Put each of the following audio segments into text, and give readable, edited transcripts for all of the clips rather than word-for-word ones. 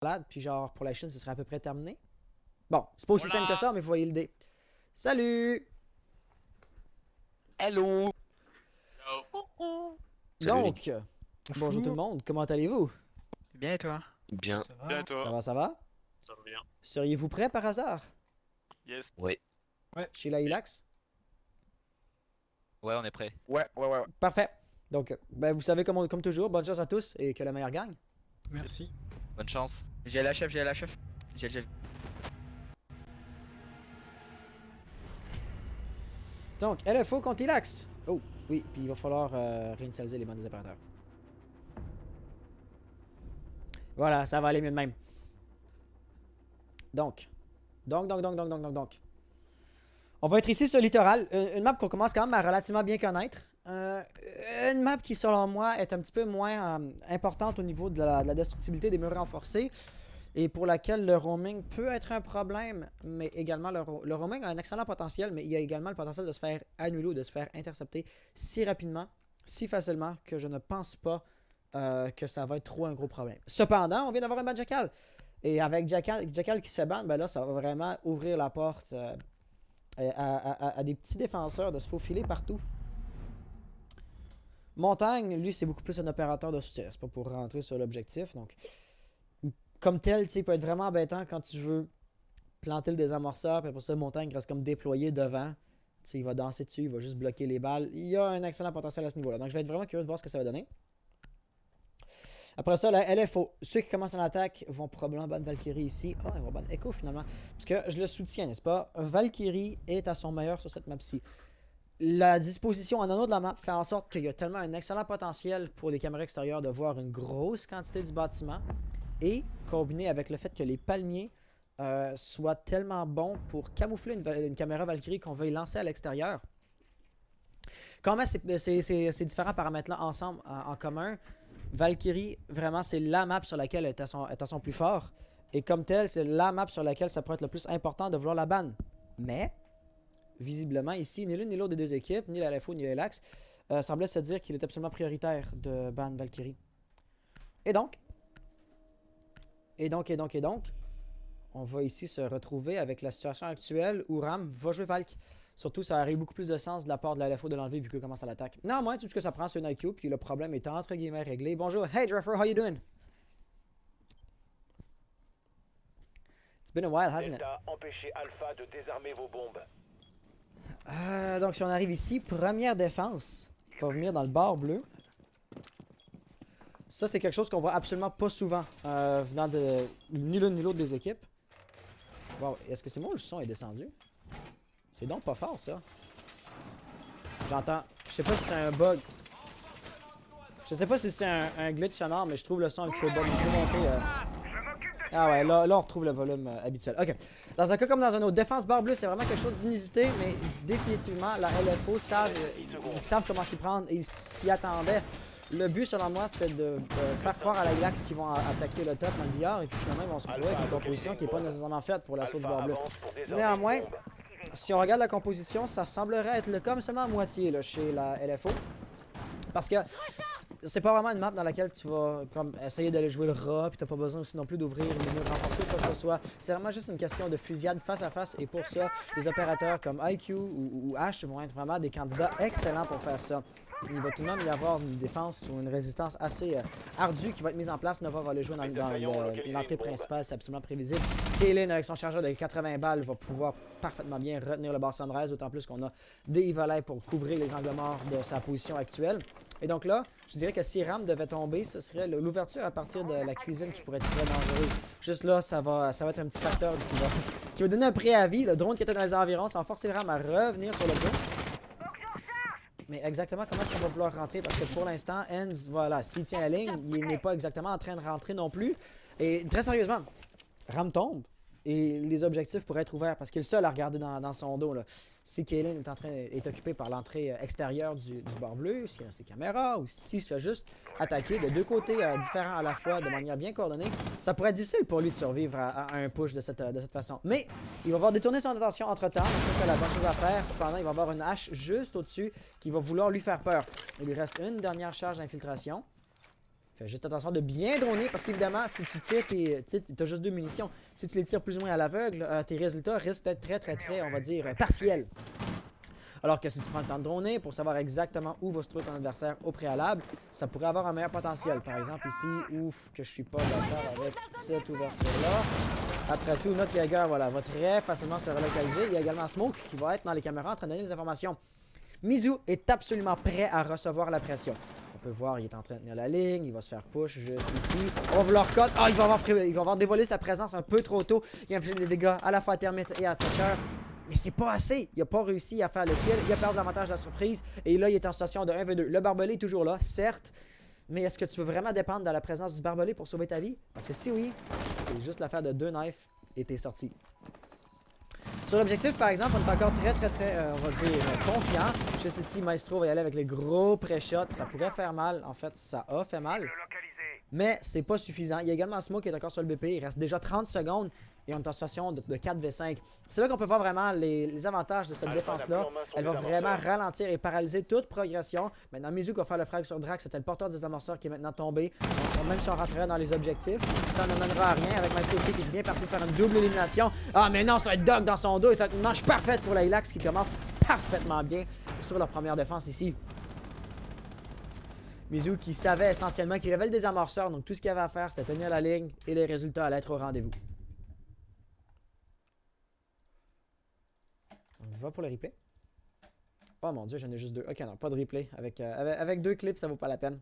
malade, puis genre pour la Chine, ce serait à peu près terminé. Bon, c'est pas aussi simple que ça, mais vous voyez l'idée. Salut! Hello! Salut les Donc, bonjour tout le monde, comment allez-vous? Bien et toi? Bien. Ça va? Bien toi? Ça va, ça va? Ça va bien. Seriez-vous prêt par hasard? Yes. Ouais. Chez la Ilax? Ouais, on est prêt. Ouais. Parfait. Donc, ben, vous savez comme toujours, bonne chance à tous et que le meilleur gagne. Merci. Bonne chance. J'ai la chef. J'ai le chef. Donc, LFO contre Ilax. Oh, oui, puis il va falloir réinitialiser les bandes des opérateurs. Voilà, ça va aller mieux de même. Donc. On va être ici sur le littoral. Une map qu'on commence quand même à relativement bien connaître. Une map qui, selon moi, est un petit peu moins importante au niveau de la destructibilité des murs renforcés. Et pour laquelle le roaming peut être un problème, mais également le roaming a un excellent potentiel, mais il y a également le potentiel de se faire annuler ou de se faire intercepter si rapidement, si facilement, que je ne pense pas que ça va être trop un gros problème. Cependant, on vient d'avoir un ban Jackal. Et avec Jackal qui se fait ban, ben là, ça va vraiment ouvrir la porte à des petits défenseurs de se faufiler partout. Montagne, lui, c'est beaucoup plus un opérateur de soutien. C'est pas pour rentrer sur l'objectif, donc... Comme tel, tu sais, il peut être vraiment embêtant quand tu veux planter le désamorceur, puis pour ça, Montagne reste comme déployé devant. Tu sais, il va danser dessus, il va juste bloquer les balles. Il y a un excellent potentiel à ce niveau-là. Donc, je vais être vraiment curieux de voir ce que ça va donner. Après ça, la LFO. Ceux qui commencent en attaque vont probablement ban Valkyrie ici. Ah, ils vont ban Echo finalement. Parce que je le soutiens, n'est-ce pas? Valkyrie est à son meilleur sur cette map-ci. La disposition en anneau de la map fait en sorte qu'il y a tellement un excellent potentiel pour les caméras extérieures de voir une grosse quantité du bâtiment. Et combiné avec le fait que les palmiers soient tellement bons pour camoufler une caméra Valkyrie qu'on veuille lancer à l'extérieur. Quand même, ces différents paramètres-là ensemble, en commun, Valkyrie, vraiment, c'est la map sur laquelle elle est à son plus fort. Et comme tel, c'est la map sur laquelle ça pourrait être le plus important de vouloir la ban. Mais, visiblement, ici, ni l'une ni l'autre des deux équipes, ni la LFO ni l'Elax, semblait se dire qu'il est absolument prioritaire de ban Valkyrie. Et donc, on va ici se retrouver avec la situation actuelle où Ram va jouer Valk. Surtout, ça aurait eu beaucoup plus de sens de la part de la LFO de l'enlever vu qu'il commence à l'attaque. Néanmoins, tout ce que ça prend, c'est une IQ, puis le problème est entre guillemets réglé. Bonjour, hey Dreffer, how you doing? It's been a while, hasn't it? Empêchez Alpha de désarmer vos bombes. Donc, si on arrive ici, première défense va venir dans le bar bleu. Ça, c'est quelque chose qu'on voit absolument pas souvent venant de ni l'une ni l'autre des équipes. Wow, est-ce que c'est moi ou le son est descendu? C'est donc pas fort, ça. J'entends... Je sais pas si c'est un bug. Je sais pas si c'est un glitch sonore, mais je trouve le son un petit peu bug. On peut monter... Ah ouais, là on retrouve le volume habituel. Ok. Dans un cas comme dans un autre, défense barre bleue, c'est vraiment quelque chose d'inusité, mais définitivement, la LFO ils savent comment s'y prendre et ils s'y attendaient. Le but, selon moi, c'était de faire croire à la Ilax qu'ils vont attaquer le top dans le billard et puis finalement, ils vont se retrouver avec une composition qui n'est pas nécessairement faite pour l'assaut du bar bleu. Néanmoins, si on regarde la composition, ça semblerait être le cas, mais seulement à moitié là, chez la LFO. Parce que c'est pas vraiment une map dans laquelle tu vas comme essayer d'aller jouer le rat, puis t'as pas besoin aussi non plus d'ouvrir les murs renforcés ou quoi que ce soit. C'est vraiment juste une question de fusillade face à face, et pour ça, les opérateurs comme IQ ou Ash vont être vraiment des candidats excellents pour faire ça. Il va tout de même y avoir une défense ou une résistance assez ardue qui va être mise en place. Nova va aller jouer dans l'entrée principale, c'est absolument prévisible. Kaylin, avec son chargeur de 80 balles, va pouvoir parfaitement bien retenir le bar Sunrise, d'autant plus qu'on a des volets pour couvrir les angles morts de sa position actuelle. Et donc là, je dirais que si Ram devait tomber, ce serait l'ouverture à partir de la cuisine qui pourrait être très dangereuse. Juste là, ça va être un petit facteur qui va donner un préavis. Le drone qui était dans les environs, ça va forcer Ram à revenir sur le jeu. Mais exactement comment est-ce qu'on va vouloir rentrer? Parce que pour l'instant, Enz, voilà, s'il tient la ligne, il n'est pas exactement en train de rentrer non plus. Et très sérieusement, Ram tombe et les objectifs pourraient être ouverts parce qu'il est le seul à regarder dans son dos. Là. Si Kaylin est occupé par l'entrée extérieure du bar bleu, s'il a ses caméras ou s'il se fait juste attaquer de deux côtés différents à la fois de manière bien coordonnée, ça pourrait être difficile pour lui de survivre à un push de cette façon. Mais il va avoir détourné son attention entre-temps, donc ça c'est la bonne chose à faire. Cependant, il va avoir une hache juste au-dessus qui va vouloir lui faire peur. Il lui reste une dernière charge d'infiltration. Fais juste attention de bien droner parce qu'évidemment, si tu tires t'as juste 2 munitions. Si tu les tires plus ou moins à l'aveugle, tes résultats risquent d'être très, on va dire, partiels. Alors que si tu prends le temps de droner pour savoir exactement où va se trouver ton adversaire au préalable, ça pourrait avoir un meilleur potentiel. Par exemple ici, ouf, que je suis pas d'accord avec cette ouverture-là. Après tout, notre Jaeger, voilà, va très facilement se relocaliser. Il y a également Smoke qui va être dans les caméras en train de donner des informations. Mizu est absolument prêt à recevoir la pression. On peut voir, il est en train de tenir la ligne, il va se faire push juste ici. On va vouloir cut. Ah, il va avoir dévoilé sa présence un peu trop tôt. Il a infligé des dégâts à la fois à Termite et à Thatcher. Mais c'est pas assez. Il n'a pas réussi à faire le kill. Il a perdu l'avantage de la surprise. Et là, il est en situation de 1v2. Le barbelé est toujours là, certes. Mais est-ce que tu veux vraiment dépendre de la présence du barbelé pour sauver ta vie? Parce que si oui, c'est juste l'affaire de 2 knives et t'es sorti. Sur l'objectif, par exemple, on est encore très, on va dire, confiant. Juste ici, Maestro va y aller avec les gros pré-shots. Ça pourrait faire mal. En fait, ça a fait mal. Mais c'est pas suffisant. Il y a également Smoke qui est encore sur le BP. Il reste déjà 30 secondes et on est en situation de 4v5. C'est là qu'on peut voir vraiment les avantages de cette défense-là. Elle va vraiment ralentir et paralyser toute progression. Maintenant, Mizu va faire le frag sur Drax. C'était le porteur des amorceurs qui est maintenant tombé. Donc, même si on rentrerait dans les objectifs, ça ne mènera à rien. Avec Maestro aussi qui est bien parti de faire une double élimination. Ah, mais non, ça va être Dog dans son dos et ça va être une manche parfaite pour la Ilax qui commence parfaitement bien sur leur première défense ici. Mizu qui savait essentiellement qu'il avait le désamorceur, donc tout ce qu'il avait à faire, c'était tenir la ligne et les résultats allaient être au rendez-vous. On va pour le replay. Oh mon dieu, j'en ai juste 2. Ok, non, pas de replay. Avec 2 clips, ça vaut pas la peine.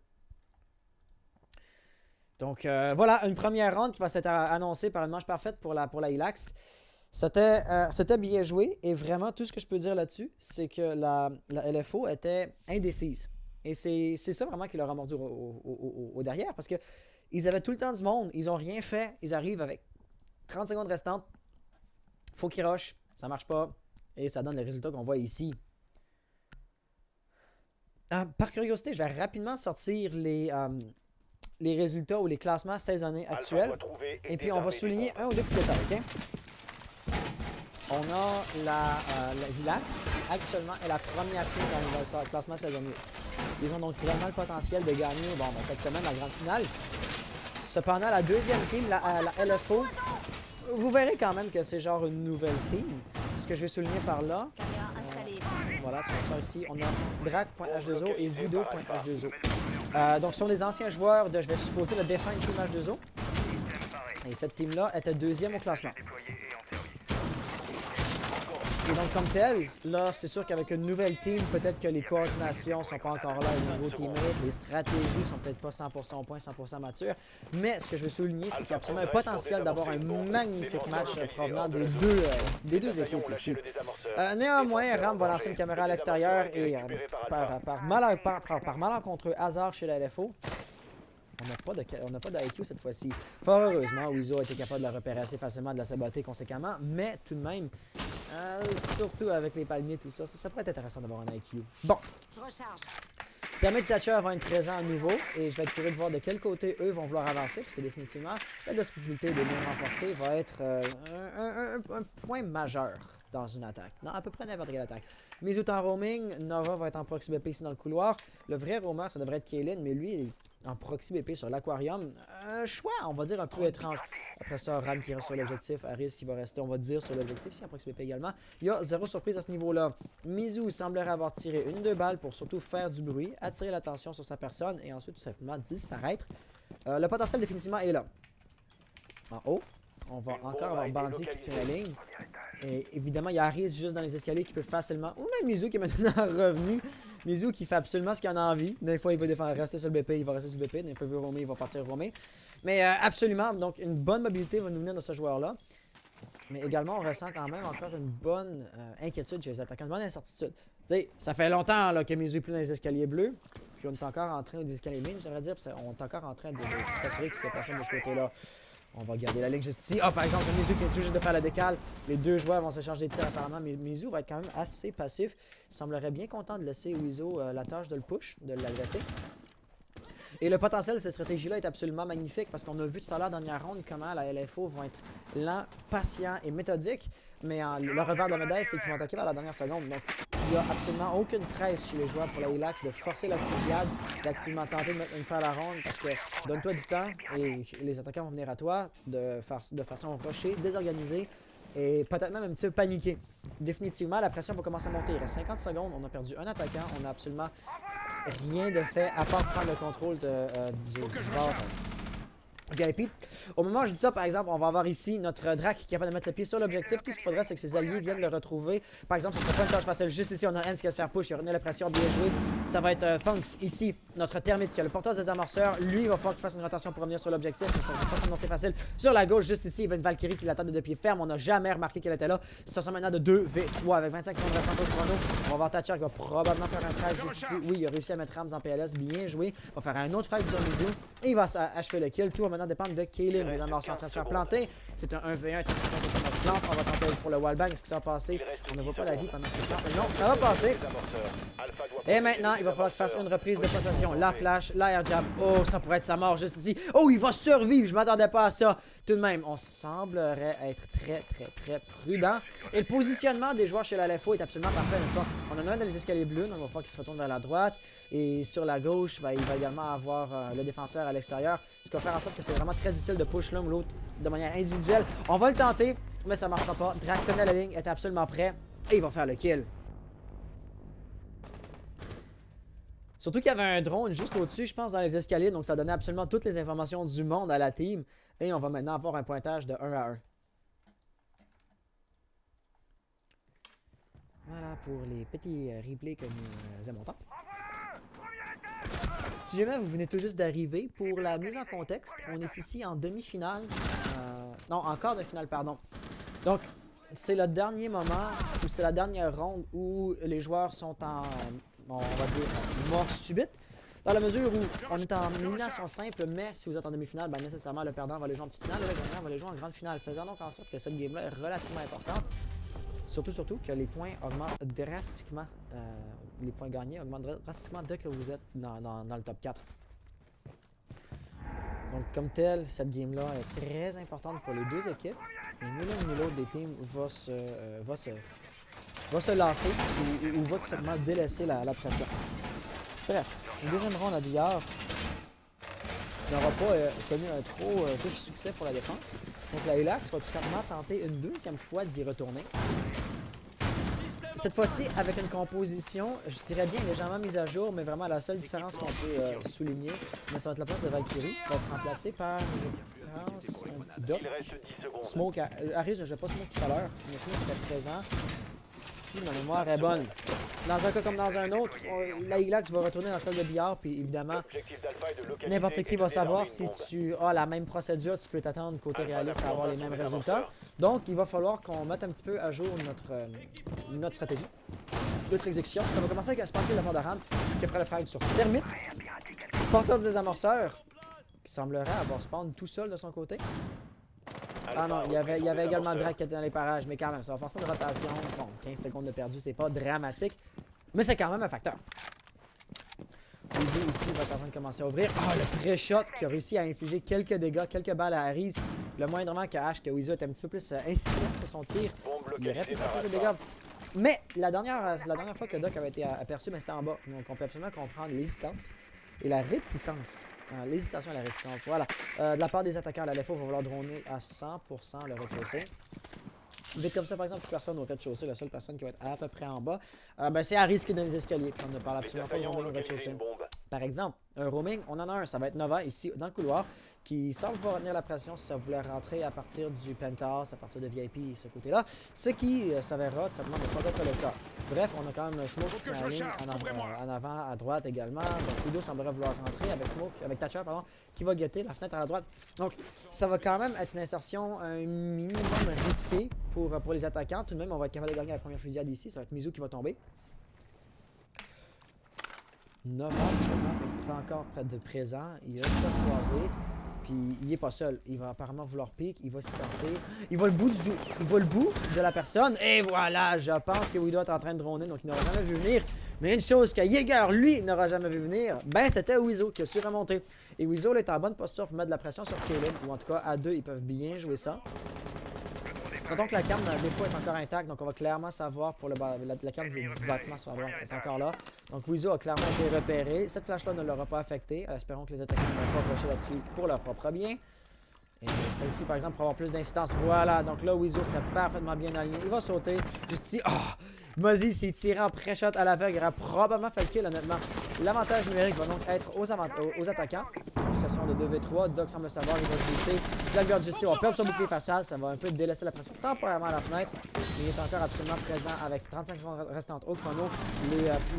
Donc voilà, une première round qui va s'être annoncée par une manche parfaite pour la Ilax. C'était bien joué et vraiment tout ce que je peux dire là-dessus, c'est que la LFO était indécise. Et c'est ça vraiment qui leur a mordu au derrière parce qu'ils avaient tout le temps du monde, ils n'ont rien fait, ils arrivent avec 30 secondes restantes, faut qu'ils rushent, ça marche pas et ça donne les résultats qu'on voit ici. Par curiosité, je vais rapidement sortir les résultats ou les classements saisonniers actuels et puis on va souligner un ou deux petits détails, ok? On a la Ilax, actuellement, est la première team dans le classement saisonnier. Ils ont donc vraiment le potentiel de gagner cette semaine la grande finale. Cependant, la deuxième team, la LFO, vous verrez quand même que c'est genre une nouvelle team. Ce que je vais souligner par là, voilà, si on sort ici, on a Drac.h2o et Guido.h2o. Donc, ce sont des anciens joueurs de, je vais supposer, le Define Team H2o. Et cette team-là était deuxième au classement. Et donc, comme tel, là, c'est sûr qu'avec une nouvelle team, peut-être que les coordinations sont pas encore là, les nouveaux teammates, les stratégies sont peut-être pas 100% au point, 100% matures. Mais ce que je veux souligner, c'est qu'il y a absolument un potentiel d'avoir un magnifique match provenant des deux équipes ici. Néanmoins, Ram va lancer une caméra à l'extérieur et par malencontreux hasard chez la LFO, on n'a pas d'IQ cette fois-ci. Fort heureusement, Wizo a été capable de la repérer assez facilement, de la saboter conséquemment, mais tout de même, surtout avec les palmiers, tout ça, ça pourrait être intéressant d'avoir un IQ. Bon. Je recharge. Termite et Thatcher vont être présents à nouveau et je vais être curieux de voir de quel côté eux vont vouloir avancer, parce que définitivement, la destructibilité des mines renforcées va être un point majeur dans une attaque. Dans à peu près n'importe quelle attaque. Mizu est en roaming, Nova va être en proxy BP ici dans le couloir. Le vrai roamer, ça devrait être Kaylin, mais lui, il est en proxy BP sur l'aquarium. Un choix, on va dire, un peu étrange. Après ça, Ram qui reste sur l'objectif, Harris qui va rester, on va dire, sur l'objectif, si en proxy BP également. Il y a zéro surprise à ce niveau-là. Mizu semblerait avoir tiré 1-2 balles pour surtout faire du bruit, attirer l'attention sur sa personne et ensuite tout simplement disparaître. Le potentiel définitivement est là. En haut, on va encore avoir Bandit qui tire la ligne. Et évidemment, il y a Harris juste dans les escaliers qui peut facilement... Ou même Mizu qui est maintenant revenu. Mizu qui fait absolument ce qu'il en a envie. Des fois, il veut rester sur le BP, il va rester sur le BP. Des fois, il veut roamer, il va partir roamer. Mais absolument, donc une bonne mobilité va nous venir de ce joueur-là. Mais également, on ressent quand même encore une bonne inquiétude chez les attaquants, une bonne incertitude. Tu sais, ça fait longtemps là, que Mizu est plus dans les escaliers bleus. Puis on est encore en train des escaliers mines, j'aimerais dire. On est encore en train de s'assurer que c'est personne de ce côté-là. On va garder la ligne juste ici. Ah, par exemple, Mizu qui est tout juste de faire la décale. Les deux joueurs vont s'échanger des tirs apparemment. Mais Mizu va être quand même assez passif. Il semblerait bien content de laisser Wizo la tâche de le push, de l'agresser. Et le potentiel de cette stratégie-là est absolument magnifique parce qu'on a vu tout à l'heure dans la dernière ronde comment la LFO vont être lents, patients et méthodiques. Mais le revers de la médaille, c'est qu'ils vont attaquer vers la dernière seconde. Donc, il n'y a absolument aucune presse chez les joueurs pour la Ilax de forcer la fusillade, d'activement tenter de mettre une faire la ronde parce que donne-toi du temps et les attaquants vont venir à toi de façon rushée, désorganisée et peut-être même un petit peu paniquée. Définitivement, la pression va commencer à monter. Il reste 50 secondes, on a perdu un attaquant, on n'a absolument rien de fait à part prendre le contrôle du bord. VIP. Au moment où je dis ça, par exemple, on va avoir ici notre Drac qui est capable de mettre le pied sur l'objectif. Tout ce qu'il faudrait, c'est que ses alliés viennent le retrouver. Par exemple, ce ne sera pas une tâche facile. Juste ici, on a Hans qui va se faire push. Il a retenu la pression, bien joué. Ça va être Funks ici, notre Termite qui a le porteur des amorceurs. Lui, il va falloir qu'il fasse une rotation pour revenir sur l'objectif. Mais ça ne va pas s'annoncer facile. Sur la gauche, juste ici, il y a une Valkyrie qui l'attend de deux pieds fermes. On n'a jamais remarqué qu'elle était là. Situation maintenant de 2v3 avec 25 secondes restantes au chrono. On va voir Thatcher qui va probablement faire un frag juste ici. Oui, il a réussi à mettre Rams en PLS. Bien joué. On va faire un autre frag sur Mizu. Et il va achever le kill. Tout va maintenant dépendre de Kaylin. Des amorceurs en train de se faire planter. C'est un 1v1. On va tenter pour le wallbang. Est-ce que ça va passer? On ne voit pas la vie pendant qu'il plante. Non, ça va passer. Et maintenant, il va falloir qu'il fasse une reprise de possession. La flash, la air jab. Oh, ça pourrait être sa mort juste ici. Oh, il va survivre. Je m'attendais pas à ça. Tout de même, on semblerait être très prudent. Et le positionnement des joueurs chez la LFO est absolument parfait, n'est-ce pas? On en a un dans les escaliers bleus, donc il va falloir qu'il se retourne vers la droite. Et sur la gauche, ben, il va également avoir le défenseur à l'extérieur. Ce qui va faire en sorte que c'est vraiment très difficile de push l'un ou l'autre de manière individuelle. On va le tenter, mais ça ne marchera pas. Drac tenait la ligne, était absolument prêt. Et il va faire le kill. Surtout qu'il y avait un drone juste au-dessus, je pense, dans les escaliers. Donc ça donnait absolument toutes les informations du monde à la team. Et on va maintenant avoir un pointage de 1 à 1. Voilà pour les petits replays que nous aimons tant. Si jamais vous venez tout juste d'arriver, pour la mise en contexte, on est ici en demi-finale. Non, en quart de finale, pardon. Donc, c'est le dernier moment, ou c'est la dernière ronde où les joueurs sont en, on va dire, mort subite. Dans la mesure où on est en élimination simple, mais si vous êtes en demi-finale, ben nécessairement le perdant va aller jouer en petite finale et le gagnant va aller jouer en grande finale. Faisant donc en sorte que cette game-là est relativement importante. Surtout que les points augmentent drastiquement. Les points gagnés augmentent drastiquement dès que vous êtes dans le top 4. Donc comme tel, cette game-là est très importante pour les deux équipes. Et ni l'un ni l'autre des teams va se lasser ou va tout simplement délaisser la pression. Bref, une deuxième ronde à billard n'aura pas connu un trop vif succès pour la défense. Donc la Ilax va tout simplement tenter une deuxième fois d'y retourner. Cette fois-ci, avec une composition, je dirais bien légèrement mise à jour, mais vraiment la seule différence qu'on peut souligner, mais ça va être la place de Valkyrie, qui va être remplacée par, je pense, Doc. Smoke, Harry, je ne vais pas Smoke tout à l'heure, mais Smoke était présent. Si ma mémoire est bonne. Dans un cas comme dans un autre, la Ilax va retourner dans la salle de billard, puis évidemment, n'importe qui va savoir si tu as la même procédure, tu peux t'attendre côté réaliste à avoir les mêmes résultats. Donc, il va falloir qu'on mette un petit peu à jour notre stratégie, notre exécution. Ça va commencer avec un spawn kill de fond de rampe qui fera le frag sur Termite, porteur des amorceurs, qui semblerait avoir spawn tout seul de son côté. Ah non, il y avait également Drac qui était dans les parages, mais quand même, ça va forcer une rotation. Bon, 15 secondes de perdu, c'est pas dramatique, mais c'est quand même un facteur. Wizu ici va être en train de commencer à ouvrir. Ah, le pré-shot qui a réussi à infliger quelques dégâts, quelques balles à Harris. Le moindrement que Wizu était un petit peu plus insistant sur son tir. Il aurait pu faire plus de dégâts. Mais la dernière fois que Doc avait été aperçu, c'était en bas. Donc on peut absolument comprendre l'hésitance et la réticence. L'hésitation et la réticence, voilà. De la part des attaquants, la LFO va vouloir droner à 100% le rez-de-chaussée. Vite comme ça, par exemple, personne au rez-de-chaussée, la seule personne qui va être à peu près en bas, ben, c'est Harris qui est dans les escaliers. On ne parle absolument pas de roaming au rez-de-chaussée. Par exemple, un roaming, on en a un, ça va être Nova ici dans le couloir, qui semble pouvoir retenir la pression si ça voulait rentrer à partir du Penthouse, à partir de VIP, ce côté-là, ce qui s'avérera tout simplement ne pas être le cas. Bref, on a quand même Smoke qui tient en ligne en avant, à droite également. Donc Udo semblerait vouloir rentrer avec Thatcher, pardon, qui va guetter la fenêtre à la droite. Donc ça va quand même être une insertion un minimum risquée pour les attaquants. Tout de même, on va être capable de gagner la première fusillade ici. Ça va être Mizu qui va tomber. Nova, par exemple, est encore près de présent. Il a le tir croisé. Puis il est pas seul. Il va apparemment vouloir pique. Il va s'y tenter. Il va le bout de la personne. Et voilà, je pense que Wido est en train de droner. Donc il n'aura jamais vu venir. Mais une chose que Jaeger, lui, n'aura jamais vu venir, ben c'était Wizo qui a su remonter. Et Wizo est en bonne posture pour mettre de la pression sur Kaylin. Ou en tout cas, à deux, ils peuvent bien jouer ça. Notons que la cam des fois est encore intacte, donc on va clairement savoir pour la cam du bâtiment sur la droite est encore là. Donc Weezo a clairement été repéré. Cette flash-là ne l'aura pas affecté. Espérons que les attaquants ne vont pas rusher là-dessus pour leur propre bien. Et celle-ci, par exemple, pour avoir plus d'incidence. Voilà, donc là, Weezo serait parfaitement bien aligné. Il va sauter. Juste ici. Oh! Mozzie s'est tiré en pré-shot à l'aveugle. Il aurait probablement fait le kill, honnêtement. L'avantage numérique va donc être aux attaquants. Situation de 2v3. Doc semble savoir. Il va se booster. Blackbeard Justice va perdre son bouclier facial. Ça va un peu délaisser la pression temporairement à la fenêtre. Mais il est encore absolument présent avec 35 secondes restantes au chrono.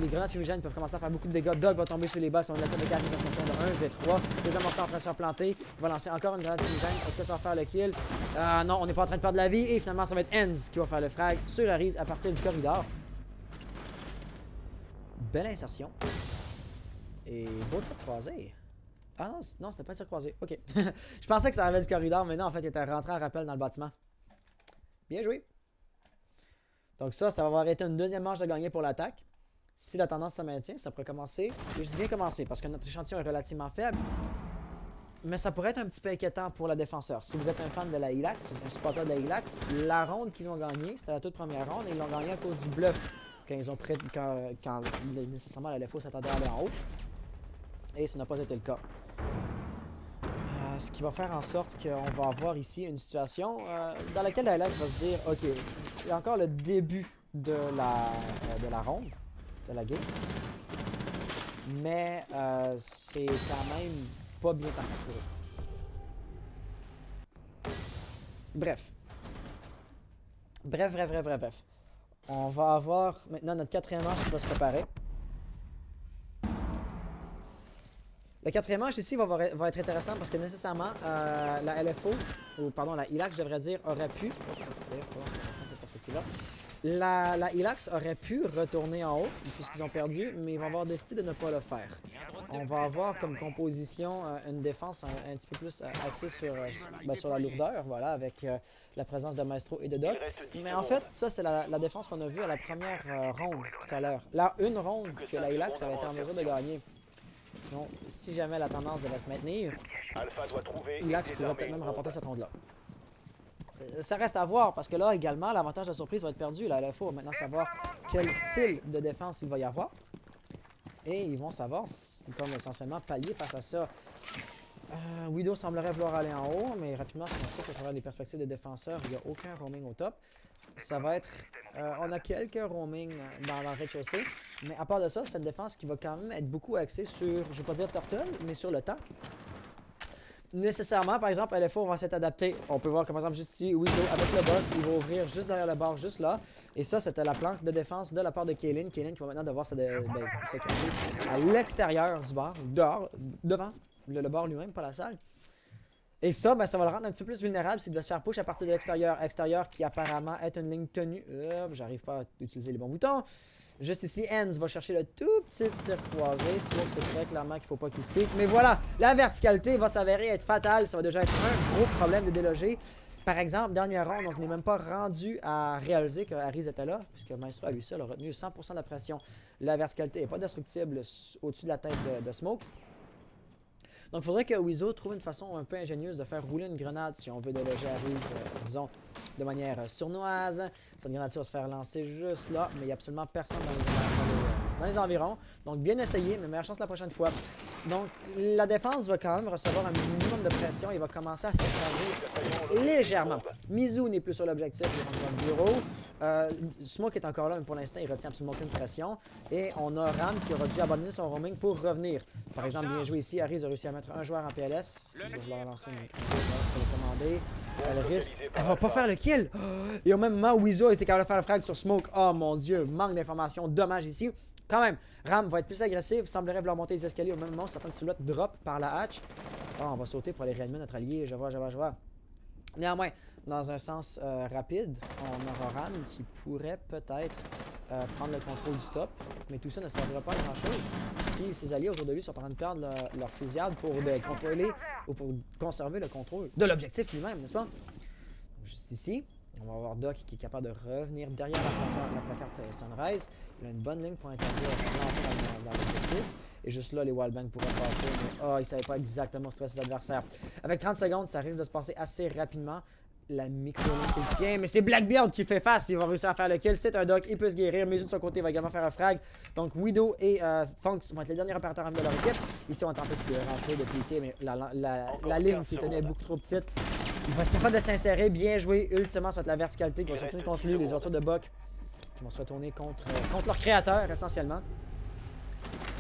Les grenades fumigènes peuvent commencer à faire beaucoup de dégâts. Doc va tomber sur les balles. Ça va laisser avec la situation de 1v3. Des amorceurs en pression plantée. Il va lancer encore une grenade fumigène. Est-ce que ça va faire le kill? Non, on n'est pas en train de perdre de la vie. Et finalement, ça va être Enz qui va faire le frag sur Aries à partir du corridor. Belle insertion. Et beau tir croisé. Ah non, c'était pas un tir croisé. Ok. Je pensais que ça arrivait du corridor, mais non, en fait, il était rentré en rappel dans le bâtiment. Bien joué. Donc ça va avoir été une deuxième manche de gagner pour l'attaque. Si la tendance se maintient, ça pourrait commencer. Et je dis bien commencer parce que notre échantillon est relativement faible. Mais ça pourrait être un petit peu inquiétant pour le défenseur. Si vous êtes un fan de la Ilax, un supporter de la Ilax, la ronde qu'ils ont gagnée, c'était la toute première ronde et ils l'ont gagnée à cause du bluff. Quand ils ont quand nécessairement la LFO s'attendait à aller en haut. Et ça n'a pas été le cas. Ce qui va faire en sorte qu'on va avoir ici une situation dans laquelle la LF va se dire ok, c'est encore le début de la ronde, de la game. Mais c'est quand même pas bien parti pour eux. Bref. Bref. On va avoir maintenant notre quatrième manche qui va se préparer. Le quatrième manche ici va être intéressant parce que nécessairement la LFO, ou pardon, la Ilax, je devrais dire, aurait pu. La Ilax aurait pu retourner en haut puisqu'ils ont perdu, mais ils vont avoir décidé de ne pas le faire. On va avoir comme composition une défense un petit peu plus axée sur la lourdeur, voilà, avec la présence de Maestro et de Doc. Mais en fait, ça c'est la défense qu'on a vue à la première ronde tout à l'heure. Là, une ronde que la Ilax avait été en mesure de gagner. Donc, si jamais la tendance devait se maintenir, Ilax pourrait peut-être même remporter cette ronde-là. Ça reste à voir parce que là également, l'avantage de surprise va être perdu. La LFO va maintenant savoir quel style de défense il va y avoir. Et ils vont savoir, comme essentiellement, pallier face à ça. Widow semblerait vouloir aller en haut, mais rapidement, si on sait qu'à travers les perspectives de défenseurs, il n'y a aucun roaming au top. Ça va être... on a quelques roaming dans le rez-de-chaussée, mais à part de ça, c'est une défense qui va quand même être beaucoup axée sur, je ne vais pas dire turtle, mais sur le temps. Nécessairement, par exemple, LFO va s'être adapté. On peut voir que, par exemple, juste ici, Weezo avec le bot, il va ouvrir juste derrière le bar, juste là. Et ça, c'était la planque de défense de la part de Kaylin. Kaylin qui va maintenant devoir se cacher à l'extérieur du bar, dehors, devant le bar lui-même, pas la salle. Et ça, ben, ça va le rendre un petit peu plus vulnérable s'il doit se faire push à partir de l'extérieur. Extérieur qui apparemment est une ligne tenue. J'arrive pas à utiliser les bons boutons. Juste ici, Enz va chercher le tout petit tir croisé. Smoke, c'est très clairement qu'il ne faut pas qu'il se pique. Mais voilà, la verticalité va s'avérer être fatale. Ça va déjà être un gros problème de déloger. Par exemple, dernière ronde, on ne s'est même pas rendu à réaliser que Aries était là, puisque Maestro à lui seul a retenu 100% de la pression. La verticalité n'est pas destructible au-dessus de la tête de Smoke. Donc, il faudrait que Weezo trouve une façon un peu ingénieuse de faire rouler une grenade si on veut déloger Aries, disons, de manière sournoise. Cette grenade-ci va se faire lancer juste là, mais il n'y a absolument personne dans les environs. Donc, bien essayé, mais meilleure chance la prochaine fois. Donc, la défense va quand même recevoir un minimum de pression. Il va commencer à s'écraser légèrement. Mizu n'est plus sur l'objectif, il rentre dans le bureau. Smoke est encore là, mais pour l'instant, il retient absolument aucune pression. Et on a Ram qui aura dû abandonner son roaming pour revenir. Par exemple, bien joué ici, Aries a réussi à mettre un joueur en PLS. Il va vouloir lancer une commandée. Elle risque. Elle va pas faire le kill! Et au même moment, Weezo a été capable de faire le frag sur Smoke. Oh mon dieu, manque d'informations, dommage ici. Quand même, Ram va être plus agressif, semblerait vouloir monter les escaliers au même moment. Certaines silhouettes drop par la hatch. Oh, on va sauter pour aller réanimer notre allié. Je vois. Néanmoins, dans un sens rapide, on aura Ram qui pourrait peut-être prendre le contrôle du top, mais tout ça ne servira pas à grand-chose si ses alliés autour de lui sont en train de perdre leur fusillade pour contrôler ou pour conserver le contrôle de l'objectif lui-même, n'est-ce pas? Donc, juste ici, on va avoir Doc qui est capable de revenir derrière la placarte Sunrise. Il a une bonne ligne pour interdire l'entrée dans l'objectif. Et juste là, les wallbangs pourraient passer, mais il ne savait pas exactement où se trouvaient ses adversaires. Avec 30 secondes, ça risque de se passer assez rapidement. la micro-link qu'il tient. Mais c'est Blackbeard qui fait face. Il va réussir à faire le kill. C'est un doc. Il peut se guérir. Mizu de son côté va également faire un frag. Donc Widow et Funks vont être les derniers opérateurs de leur équipe. Ici, on tente de rentrer, de piquer. Mais la ligne qui tenait beaucoup trop petite. Il va être capable de s'insérer. Bien joué. Ultimement, ça va être la verticalité qui va se retourner contre lui. Les ouvertures de Buck qui vont se retourner contre leur créateur essentiellement.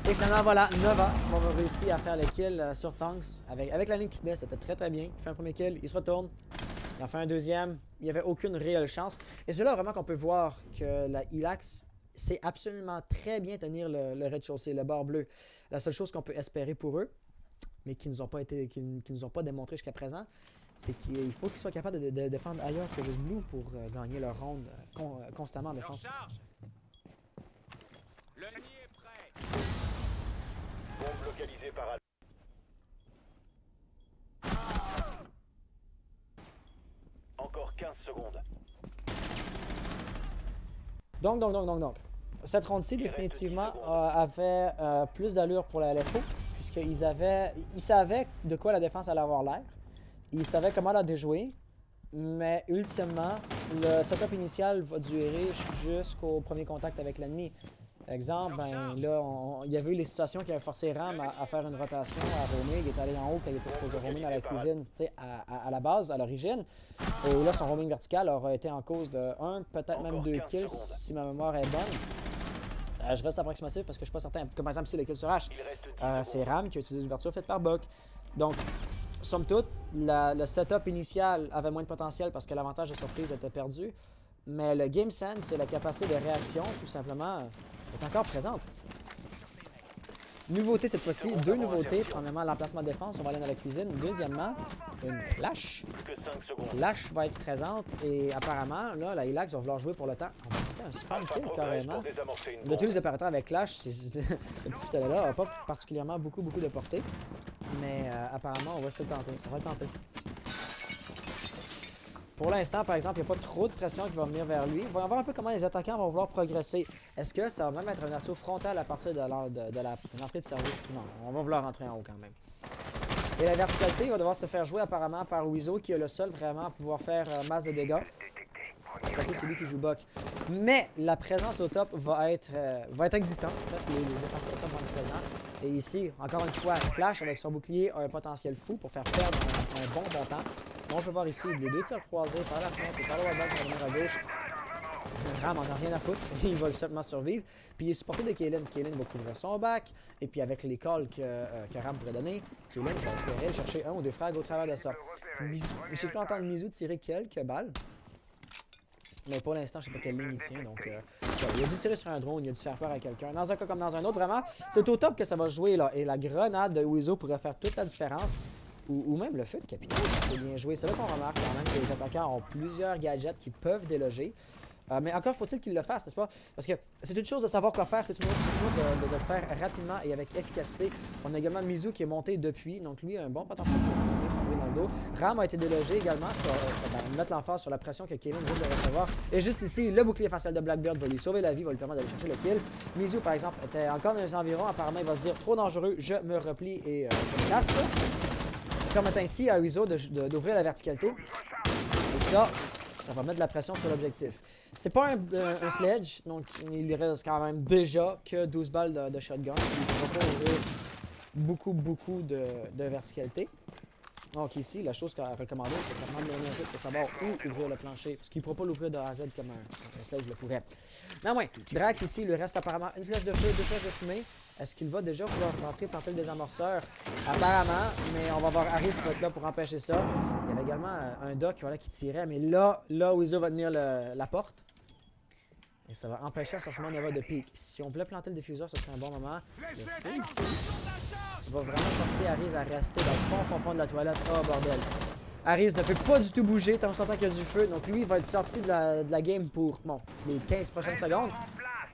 Et finalement, voilà, Nova va réussir à faire le kill sur Tanks avec la ligne qui tenait. C'était très très bien. Il fait un premier kill, il se retourne. Il en fait un deuxième. Il n'y avait aucune réelle chance. Et c'est là vraiment qu'on peut voir que la Ilax sait absolument très bien tenir le rez-de-chaussée, le bord bleu. La seule chose qu'on peut espérer pour eux, mais qui nous ont pas démontré jusqu'à présent, c'est qu'il faut qu'ils soient capables de défendre ailleurs que juste Blue pour gagner leur ronde constamment en défense. Le nid est prêt. Bombe localisée par Alpha. Encore 15 secondes. Donc. Cette ronde-ci, définitivement, avait plus d'allure pour la LFO, puisqu'ils savaient de quoi la défense allait avoir l'air. Ils savaient comment la déjouer, mais ultimement, le setup initial va durer jusqu'au premier contact avec l'ennemi. Exemple, ben là, il y avait eu les situations qui avaient forcé Ram à faire une rotation à roamer. Il est allé en haut quand il était supposé roamer dans la cuisine, tu sais, à la base, à l'origine. Et là, son roaming vertical aurait été en cause de 1, peut-être même 2 kills, si ma mémoire est bonne. Je reste approximatif parce que je suis pas certain. Comme par exemple ici, le kill sur H, c'est Ram qui a utilisé l'ouverture faite par Buck. Donc, somme toute, le setup initial avait moins de potentiel parce que l'avantage de surprise était perdu. Mais le game sense et la capacité de réaction, tout simplement, est encore présente. Nouveauté cette fois-ci, 2 nouveautés. Premièrement, l'emplacement de défense, on va aller dans la cuisine. Deuxièmement, une flash. Flash va être présente et apparemment, là, la Ilax va vouloir jouer pour le temps. On va monter un spam kill carrément. De tous les opérateurs avec Clash, le petit pistolet-là n'a pas particulièrement beaucoup de portée. Mais apparemment, on va se le tenter. On va le tenter. Pour l'instant, par exemple, il n'y a pas trop de pression qui va venir vers lui. On va voir un peu comment les attaquants vont vouloir progresser. Est-ce que ça va même être un assaut frontal à partir de l'entrée de service? Non, on va vouloir rentrer en haut quand même. Et la verticalité va devoir se faire jouer apparemment par Wizo, qui est le seul vraiment à pouvoir faire masse de dégâts. Surtout celui qui joue Buck. Mais la présence au top va être existante. En fait, les défenseurs au top vont être présents. Et ici, encore une fois, Clash avec son bouclier a un potentiel fou pour faire perdre un bon temps. On peut voir ici les 2 tirs croisés par la fenêtre et par le wallbang qui va venir à gauche. Ram en a rien à foutre. Il va simplement survivre. Puis il est supporté de Kaylin. Kaylin va couvrir son back. Et puis avec les calls que Ram pourrait donner, Kaylin va espérer aller chercher 1 ou 2 frags au travers de ça. J'ai pu entendre Mizu tirer quelques balles. Mais pour l'instant, je ne sais pas quelle ligne il tient. Donc, il a dû tirer sur un drone, il a dû faire peur à quelqu'un. Dans un cas comme dans un autre, vraiment, c'est au top que ça va jouer là. Et la grenade de Wizo pourrait faire toute la différence. Ou même le feu de capitaine, c'est bien joué. C'est là qu'on remarque quand même que les attaquants ont plusieurs gadgets qui peuvent déloger. Mais encore faut-il qu'ils le fassent, n'est-ce pas? Parce que c'est une chose de savoir quoi faire, c'est une autre de le faire rapidement et avec efficacité. On a également Mizu qui est monté depuis, donc lui a un bon potentiel pour tomber dans le dos. Ram a été délogé également, ce qui va mettre l'emphase sur la pression que Kaylin risque de recevoir. Et juste ici, le bouclier facial de Blackbeard va lui sauver la vie, va lui permettre d'aller chercher le kill. Mizu, par exemple, était encore dans les environs. Apparemment, il va se dire trop dangereux, je me replie et je me casse. Permettant ainsi à Wizo d'ouvrir la verticalité. Et ça va mettre de la pression sur l'objectif. C'est pas un sledge, donc il lui reste quand même déjà que 12 balles de shotgun. Il ne pourra pas ouvrir beaucoup de verticalité. Donc ici, la chose qu'à recommander, c'est de s'en éloigner un peu pour savoir où ouvrir le plancher. Parce qu'il ne pourra pas l'ouvrir de A à Z comme un sledge le pourrait. Néanmoins, Drac ici, il lui reste apparemment une flèche de feu, 2 flèches de fumée. Est-ce qu'il va déjà pouvoir rentrer planter le désamorceur? Apparemment, mais on va voir Harris qui va être là pour empêcher ça. Il y avait également un doc qui tirait, mais là Wizo va tenir la porte. Et ça va empêcher essentiellement Nova de pique. Si on voulait planter le diffuseur, ce serait un bon moment. Le feu ici va vraiment forcer Harris à rester dans le fond de la toilette. Oh bordel! Harris ne peut pas du tout bouger tant qu'on s'entend qu'il y a du feu. Donc lui, il va être sorti de la game pour les 15 prochaines secondes.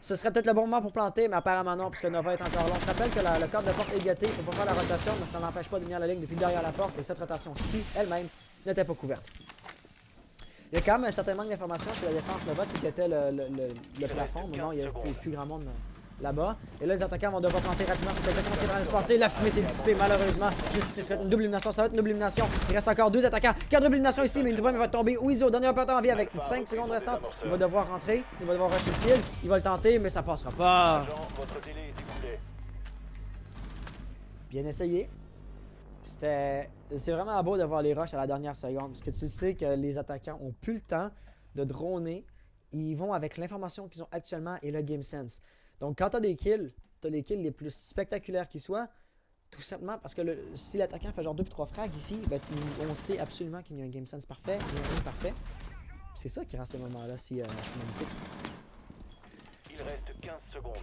Ce serait peut-être le bon moment pour planter, mais apparemment non, puisque Nova est encore long. Je rappelle que le cadre de porte est gâté, il ne peut pas faire la rotation, mais ça n'empêche pas de venir la ligne depuis derrière la porte, et cette rotation-ci, elle-même, n'était pas couverte. Il y a quand même un certain manque d'informations sur la défense Nova qui était le plafond, mais non, il n'y a plus grand monde là-bas. Et là, les attaquants vont devoir planter rapidement. C'est exactement ce qui est en train de se passer. La fumée s'est dissipée, malheureusement. Juste ici, une double élimination. Ça va être une double élimination. Il reste encore 2 attaquants. 4 double élimination ici, mais une troisième va tomber. Weezo, dernier opérateur en vie avec 5 secondes restantes. Il va devoir rentrer. Il va devoir rusher le kill. Il va le tenter, mais ça passera pas. Agent, votre délai est écoulé. Bien essayé. C'est vraiment beau de voir les rushs à la dernière seconde. Parce que tu sais que les attaquants ont plus le temps de droner. Ils vont avec l'information qu'ils ont actuellement et le game sense. Donc quand tu as des kills, tu as les kills les plus spectaculaires qui soient. Tout simplement parce que si l'attaquant fait genre 2 puis 3 frags ici, ben, on sait absolument qu'il y a un game sense parfait, il y a un aim parfait. C'est ça qui rend ces moments-là si magnifique. Il reste 15 secondes.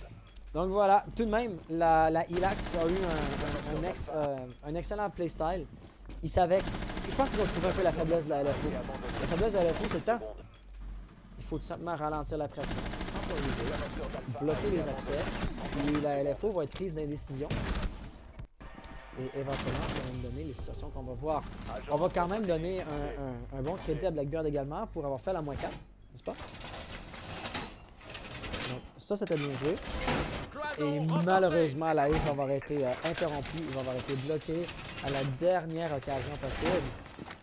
Donc voilà, tout de même, la Ilax a eu un excellent playstyle. Il savait, je pense qu'ils ont trouvé un peu la faiblesse de la LFO. La faiblesse de la LFO, c'est le temps. Il faut tout simplement ralentir la pression, temporiser, bloquer les accès. Puis la LFO va être prise d'indécision. Et éventuellement, ça va nous donner les situations qu'on va voir. On va quand même donner un bon crédit à Blackbeard également pour avoir fait la -4, n'est-ce pas? Donc ça, c'était bien joué. Et malheureusement, la hache va avoir été interrompue, il va avoir été bloqué à la dernière occasion possible.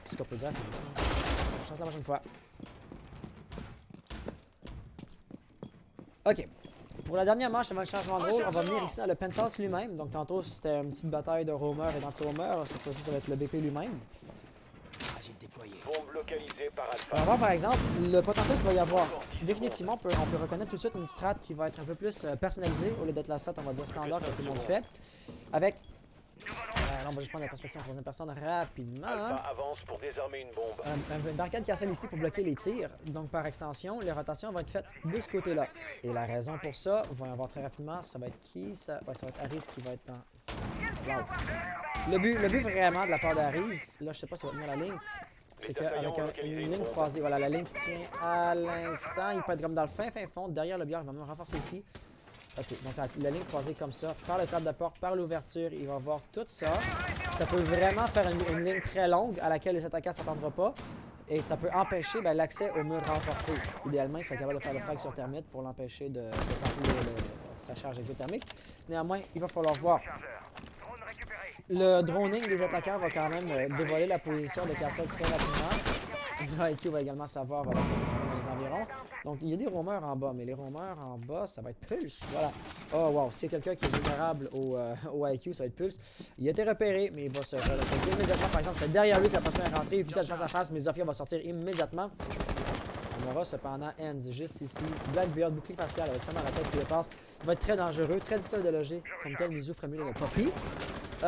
Ce qu'on peut dire, c'est bonne chance la prochaine fois. Ok. Pour la dernière manche avant le changement de rôle, on va venir ici dans le Penthouse lui-même. Donc tantôt, c'était une petite bataille de roamer et d'anti-roamer. Cette fois-ci, ça va être le BP lui-même. Bombe localisée par Alpha. On va voir par exemple le potentiel qu'il va y avoir. Définitivement, on peut reconnaître tout de suite une strat qui va être un peu plus personnalisée au lieu d'être la strat, on va dire standard que tout le monde fait. Avec. Là, on va juste prendre la perspective en troisième personne rapidement. Alpha avance pour désarmer une bombe. Une barricade castle ici pour bloquer les tirs. Donc par extension, les rotations vont être faites de ce côté-là. Et la raison pour ça, on va y voir très rapidement, ça va être qui? Ça va être Harris qui va être dans. Wow. Le but vraiment de la part d'Harris, là je sais pas si ça va tenir la ligne. C'est qu'avec une ligne croisée, voilà la ligne qui tient à l'instant, il peut être comme dans le fin fond, derrière le bière, il va même renforcer ici. Ok, donc la ligne croisée comme ça, par le cadre de porte, par l'ouverture, il va voir tout ça. Ça peut vraiment faire une ligne très longue à laquelle les attaquants ne s'attendront pas. Et ça peut empêcher l'accès au mur renforcé. Idéalement, il serait capable de faire le frag sur termite pour l'empêcher de faire sa charge exothermique. Néanmoins, il va falloir voir. Le droning des attaquants va quand même dévoiler la position de Castle très rapidement. Là, IQ va également savoir dans les environs. Donc, il y a des roamers en bas, mais les roamers en bas, ça va être Pulse. Voilà. Oh, wow. S'il y a quelqu'un qui est vulnérable au IQ, ça va être Pulse. Il a été repéré, mais il va se relocaliser immédiatement. Par exemple, c'est derrière lui que la personne est rentrée. Il fait ça face à face, mais Zofia va sortir immédiatement. On aura cependant Enz juste ici. Blackbeard, bouclier facial avec seulement la tête qui dépasse. Il va être très dangereux, très difficile de loger. Comme tel, Mizu ferait mieux de ne pas pire.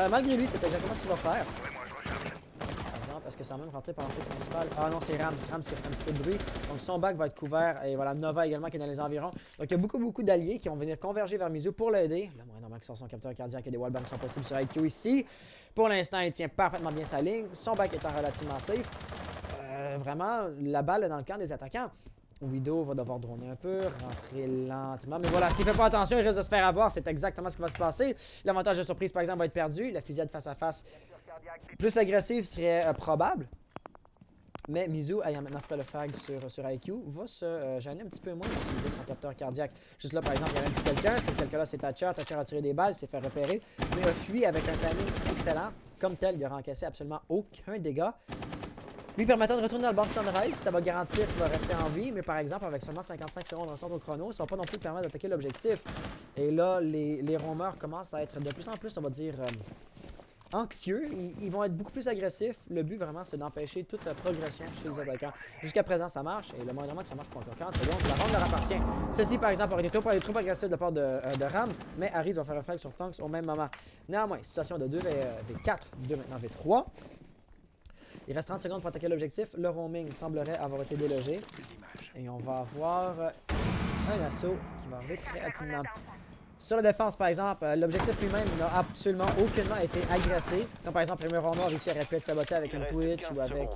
Malgré lui, c'est exactement ce qu'il va faire. Par exemple, est-ce que ça va même rentrer par l'entrée principale? Ah non, c'est Rams. Rams qui fait un petit peu de bruit. Donc son back va être couvert. Et voilà, Nova également qui est dans les environs. Donc il y a beaucoup d'alliés qui vont venir converger vers Mizu pour l'aider. Là, normalement, qui sort son capteur cardiaque et des wallbangs sont possibles sur IQ ici. Pour l'instant, il tient parfaitement bien sa ligne. Son back étant relativement safe. Vraiment, la balle est dans le camp des attaquants. Widow va devoir droner un peu, rentrer lentement. Mais voilà, s'il ne fait pas attention, il risque de se faire avoir. C'est exactement ce qui va se passer. L'avantage de surprise, par exemple, va être perdu. La fusillade face à face plus agressive serait probable. Mais Mizu, ayant maintenant fait le frag sur IQ, va se gêner un petit peu moins d'utiliser son capteur cardiaque. Juste là, par exemple, il y a un petit quelqu'un. Ce quelqu'un-là, c'est Thatcher. Thatcher a tiré des balles, s'est fait repérer, mais a fui avec un timing excellent. Comme tel, il n'aura encaissé absolument aucun dégât. Lui permettant de retourner dans le bar Sunrise, ça va garantir qu'il va rester en vie, mais par exemple, avec seulement 55 secondes en centre au chrono, ça va pas non plus permettre d'attaquer l'objectif. Et là, les roamers commencent à être de plus en plus, on va dire, anxieux. Ils vont être beaucoup plus agressifs. Le but, vraiment, c'est d'empêcher toute la progression chez les attaquants. Jusqu'à présent, ça marche, et le moindrement que ça marche pas encore 40 secondes, la ronde leur appartient. Ceci, par exemple, aurait été trop agressif de la part de Ram, mais Harris va faire un flag sur Tanks au même moment. Néanmoins, situation de 2v4, 2 maintenant v3. Il reste 30 secondes pour attaquer l'objectif. Le roaming semblerait avoir été délogé. Et on va avoir un assaut qui va arriver très rapidement. Sur la défense, par exemple, l'objectif lui-même n'a absolument aucunement été agressé. Comme par exemple, le mur noir ici aurait pu être saboté avec une Twitch ou avec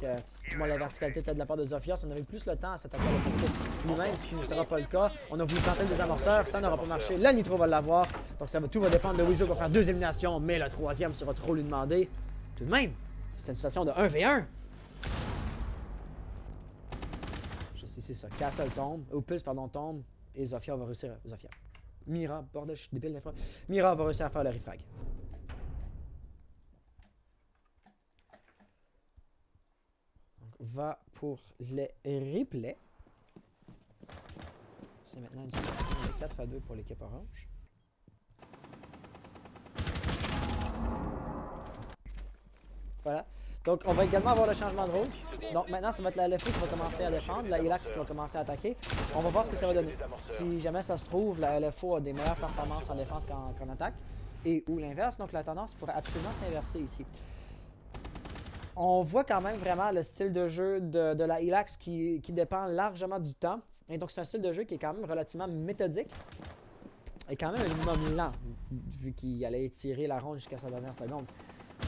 la verticalité peut-être de la part de Zofia. Si on avait plus le temps à s'attaquer à l'objectif lui-même, ce qui ne sera pas le cas. On a voulu tenter le désamorceur, ça n'aura pas marché. La Nitro va l'avoir. Donc tout va dépendre de Weezo qui va faire 2 éliminations, mais la 3e sera trop lui demander. Tout de même, c'est une situation de 1v1. Je sais, c'est ça. Castle tombe, ou Pulse, pardon, tombe, et Zofia va réussir. Zofia. Mira, bordel, je suis débile des fois. Mira va réussir à faire le refrag. Donc, va pour les replays. C'est maintenant une situation de 4-2 pour l'équipe orange. Voilà. Donc, on va également avoir le changement de rôle. Donc, maintenant, ça va être la LFO qui va commencer à défendre, la Ilax qui va commencer à attaquer. On va voir ce que ça va donner. Si jamais ça se trouve, la LFO a des meilleures performances en défense qu'en attaque, et ou l'inverse. Donc, la tendance pourrait absolument s'inverser ici. On voit quand même vraiment le style de jeu de la Ilax qui dépend largement du temps. Et donc, c'est un style de jeu qui est quand même relativement méthodique. Et quand même un minimum lent, vu qu'il allait étirer la ronde jusqu'à sa dernière seconde.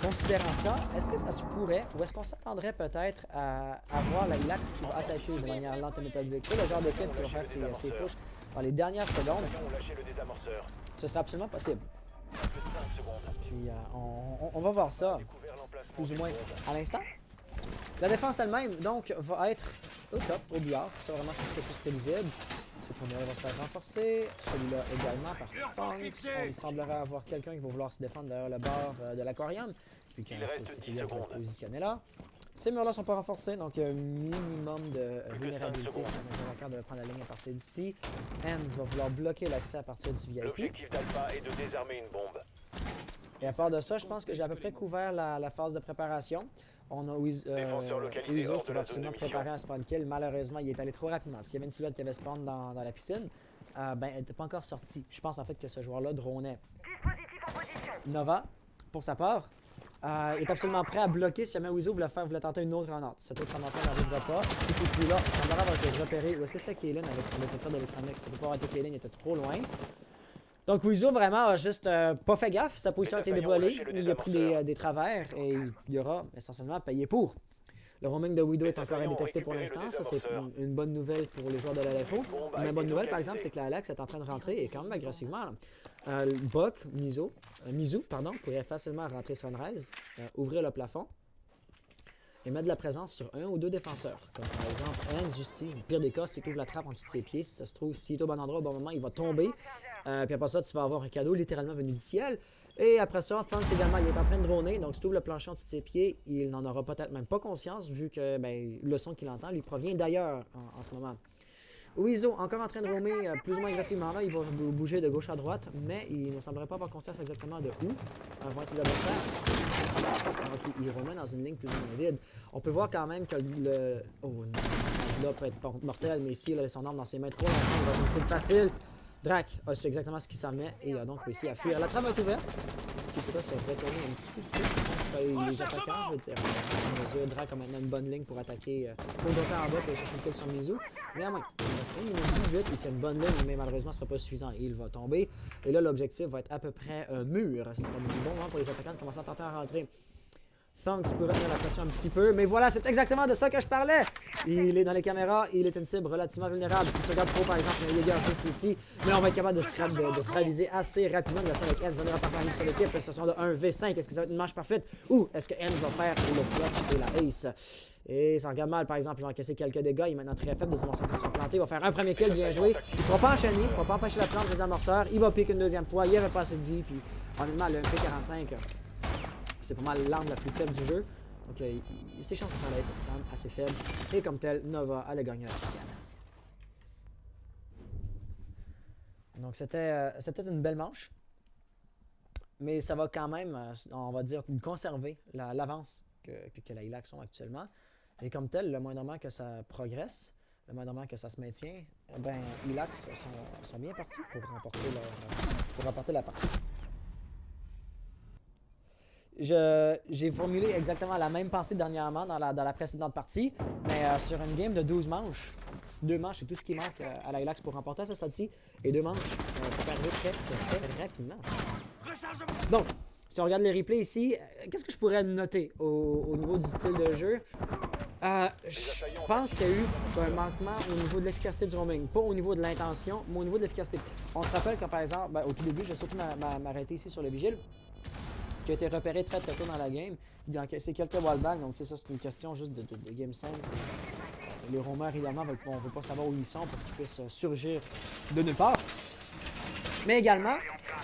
Considérant ça, est-ce que ça se pourrait, ou est-ce qu'on s'attendrait peut-être à voir la Ilax qui va attaquer de manière lente et méthodique? C'est le genre d'équipe qui va faire ses pushs dans les dernières secondes. Ce serait absolument possible. Puis on va voir ça, plus ou moins à l'instant. La défense elle-même, donc, va être au top, au billard. Ça, vraiment, c'est un peu plus prévisible. Cette première va se faire renforcer. Celui-là également par Funks. Il semblerait avoir quelqu'un qui va vouloir se défendre derrière le bord de l'aquarium. Puis qu'il reste ce qui est positionné là. Ces murs-là sont pas renforcés, donc il y a un minimum de vulnérabilité si un attaquant devait prendre la ligne à partir d'ici. Enz va vouloir bloquer l'accès à partir du VIP. L'objectif d'Alpha est de désarmer une bombe. Et à part de ça, je pense que j'ai à peu près couvert la phase de préparation. On a Weezo qui va absolument préparer un spawn kill. Malheureusement, il est allé trop rapidement. S'il y avait une silhouette qui avait spawn dans la piscine, ben, elle n'était pas encore sortie. Je pense en fait que ce joueur-là dronait. Nova, pour sa part, est absolument prêt à bloquer si jamais Weezo voulait tenter une autre grenade. Cette autre grenade n'arrivera pas. Et puis là, il semblerait avoir été repéré. Ou est-ce que c'était Kaylin avec son détecteur d'électronique? Ça ne peut pas avoir été Kaylin, il était trop loin. Donc Weezo vraiment a juste pas fait gaffe, sa position a été dévoilée, il a pris des travers et il aura essentiellement payé pour. Le roaming de Weezo est encore indétecté pour l'instant, ça c'est une bonne nouvelle pour les joueurs de la LFO. Une bonne nouvelle par exemple, c'est que la Alex est en train de rentrer et quand même agressivement. Buck, Mizu, pourrait facilement rentrer Sunrise, ouvrir le plafond et mettre de la présence sur un ou deux défenseurs. Comme par exemple Enz, Justy, le pire des cas, c'est qu'il ouvre la trappe en dessous de ses pieds. Si ça se trouve, s'il est au bon endroit au bon moment, il va tomber. Puis après ça, tu vas avoir un cadeau littéralement venu du ciel. Et après ça, Funks également, il est en train de droner. Donc si tu ouvres le plancher en dessous de ses pieds, il n'en aura peut-être même pas conscience vu que le son qu'il entend lui provient d'ailleurs en ce moment. Weezo, encore en train de roamer plus ou moins agressivement là, il va bouger de gauche à droite, mais il ne semblerait pas avoir conscience exactement de où vont être ses adversaires. Donc il roamait dans une ligne plus ou moins vide. On peut voir quand même que le... Oh non, là peut être mortel, mais ici il a son arme dans ses mains trop longtemps, il va être une facile. Drac a su exactement ce qui s'en met et a donc réussi à fuir. La trappe est ouverte, ce qui pourrait se retourner un petit peu. Les attaquants, je veux dire, à mesure, Drac a maintenant une bonne ligne pour attaquer, pour dropper en bas et chercher une kill sur Mizu. Néanmoins, il reste 1 minute 18, il tient une bonne ligne, mais malheureusement ce ne sera pas suffisant et il va tomber. Et là, l'objectif va être à peu près mûr. Ce sera bon moment pour les attaquants de commencer à tenter à rentrer. Funks pourrait tenir la pression un petit peu, mais voilà, c'est exactement de ça que je parlais. Il est dans les caméras, il est une cible relativement vulnérable. Si tu regardes trop, par exemple, il y a des gars juste ici, mais on va être capable de se réaliser assez rapidement. De la scène avec Enz, on ira par sur l'équipe, situation de 1v5. Est-ce que ça va être une manche parfaite ou est-ce que Enz va faire le clutch et la ace? Et ça regarde mal, par exemple, il va encaisser quelques dégâts, il est maintenant très faible, des amorceurs sont plantés, il va faire un premier kill, bien joué. Il ne pourra pas enchaîner, il ne pourra pas empêcher la plante des amorceurs, il va piquer une deuxième fois, il n'y avait pas assez de vie, puis honnêtement, le MP45, c'est pas mal l'arme la plus faible du jeu. Donc, ses chances de faire la ace étaient quand même assez faibles. Et comme tel, Nova allait gagner la deuxième. Donc, c'était une belle manche. Mais ça va quand même, on va dire, conserver l'avance que la Ilax ont actuellement. Et comme tel, le moindrement que ça progresse, le moindrement que ça se maintient, ben, Ilax sont bien partis pour remporter la partie. J'ai formulé exactement la même pensée dernièrement dans la précédente partie, mais sur une game de 12 manches, 2 manches, c'est tout ce qui manque à la Ilax pour remporter ce stade-ci, et 2 manches, ça peut arriver très rapidement. Donc, si on regarde les replays ici, qu'est-ce que je pourrais noter au niveau du style de jeu? Je pense qu'il y a eu un manquement au niveau de l'efficacité du roaming. Pas au niveau de l'intention, mais au niveau de l'efficacité. On se rappelle que par exemple, au tout début, je vais surtout m'arrêter ici sur le vigile, qui a été repéré très tôt dans la game. Il a encaissé quelques wallbangs, donc ça c'est une question juste de game sense. Les roamers, évidemment, on ne veut pas savoir où ils sont pour qu'ils puissent surgir de nulle part. Mais également,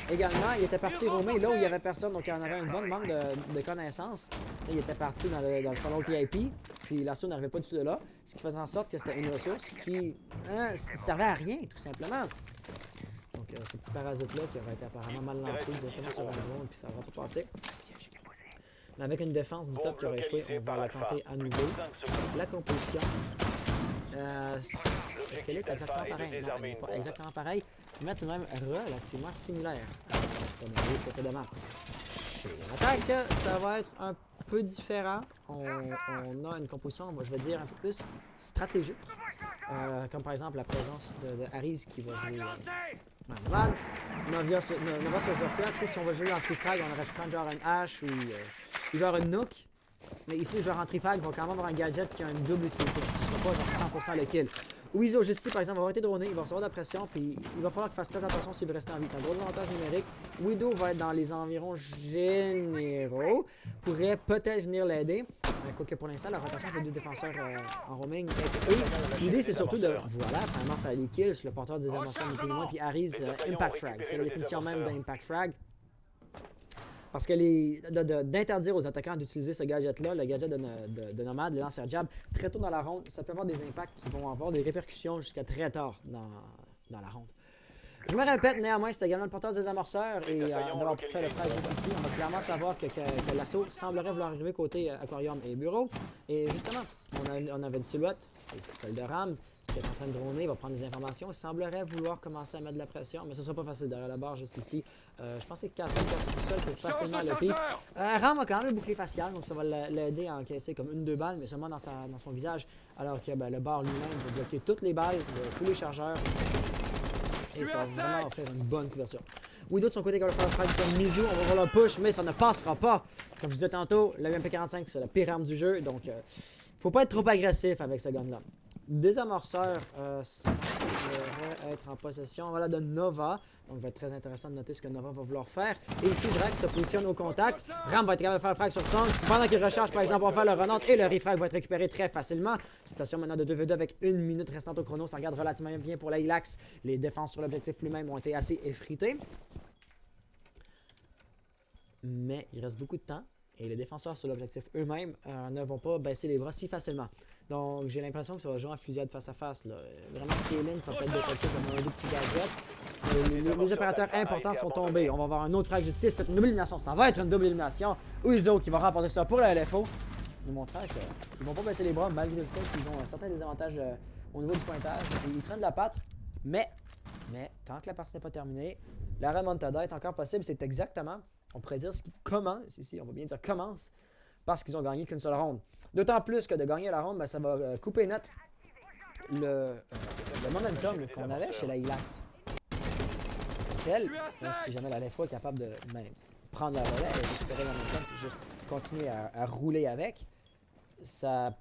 il était parti roamer là où il n'y avait personne, donc il en avait une bonne manque de connaissances. Il était parti dans le salon VIP, puis l'assaut n'arrivait pas du tout de là, ce qui faisait en sorte que c'était une ressource qui servait à rien, tout simplement. Donc, ce petit parasite-là qui aurait été apparemment mal lancé directement sur un drone, puis ça n'aurait pas passé. Mais avec une défense du top qui aurait échoué, on va la tenter à nouveau. La composition. Est-ce qu'elle est exactement pareille? Non, elle n'est pas exactement pareille, mais tout de même relativement similaire à ce qu'on a vu précédemment. Chez l'attaque, ça va être un peu différent. On a une composition, je vais dire, un peu plus stratégique. Comme par exemple la présence de Aries qui va jouer Nomad. Nova sur Zofia, tu sais, si on va jouer en free-frag, on aurait pu prendre genre une hache ou genre une nook. Mais ici, le joueur en trifag va quand même avoir un gadget qui a une double utilité. Ce ne sera pas genre 100% le kill. Weezo, juste ici, par exemple, va arrêter de droner, il va recevoir de la pression, puis il va falloir qu'il fasse très attention s'il veut rester en vie. Un gros avantage numérique. Weezo va être dans les environs généraux, pourrait peut-être venir l'aider. Quoique pour l'instant, la rotation des deux défenseurs en roaming est l'idée, c'est surtout de, voilà, vraiment faire des kills sur le porteur des amorceurs du moins, puis Aries Impact Frag. C'est la définition même d'Impact Frag. Parce que d'interdire aux attaquants d'utiliser ce gadget-là, le gadget de Nomad, le lancer jab, très tôt dans la ronde, ça peut avoir des impacts qui vont avoir des répercussions jusqu'à très tard dans la ronde. Je me répète, néanmoins, c'est également le porteur des amorceurs et d'avoir fait le frag juste ici, on va clairement savoir que l'assaut semblerait vouloir arriver côté aquarium et bureau. Et justement, on avait une silhouette, c'est celle de Ram, qui est en train de droner, il va prendre des informations. Il semblerait vouloir commencer à mettre de la pression, mais ce sera pas facile derrière la barre juste ici. Je pense que Castle tout seul peut facilement le pique. Ram a quand même un bouclier facial, donc ça va l'aider à encaisser comme 1-2 balles, mais seulement dans son visage, alors que le bar lui-même va bloquer toutes les balles de tous les chargeurs. Et ça va vraiment offrir une bonne couverture. Widow de son côté, quand on va faire sur Mizu, on va voir le push, mais ça ne passera pas. Comme je disais tantôt, le MP45 c'est la pire arme du jeu, donc faut pas être trop agressif avec ce gun-là. Désamorceur semblerait être en possession voilà, de Nova. Donc, il va être très intéressant de noter ce que Nova va vouloir faire. Et ici, Drake se positionne au contact. Ram va être capable de faire le frag sur Tongue. Pendant qu'il recharge, par exemple, on va faire le renante et le refrag va être récupéré très facilement. Situation maintenant de 2v2 avec 1 minute restante au chrono. Ça regarde relativement bien pour la Ilax. Les défenses sur l'objectif lui-même ont été assez effritées. Mais il reste beaucoup de temps. Et les défenseurs sur l'objectif eux-mêmes ne vont pas baisser les bras si facilement. Donc j'ai l'impression que ça va jouer en fusillade face à face. Là. Vraiment, Kaylin peut être détecté comme un petit gadget. Les opérateurs importants sont tombés. On va avoir un autre frag justice. C'est une double élimination. Ça va être une double élimination. Uzo qui va remporter ça pour la LFO. Nous montrant qu'ils ne vont pas baisser les bras malgré le fait qu'ils ont un certain désavantage au niveau du pointage. Et ils traînent de la patte. Mais tant que la partie n'est pas terminée, la remontada est encore possible. C'est exactement, on pourrait dire, ce qui commence ici. On va bien dire commence parce qu'ils ont gagné qu'une seule ronde. D'autant plus que de gagner la ronde, ben, ça va couper net le momentum qu'on avait chez la Ilax. Si jamais la LFO est capable de prendre la relais et récupérer le momentum et juste continuer à rouler avec, ça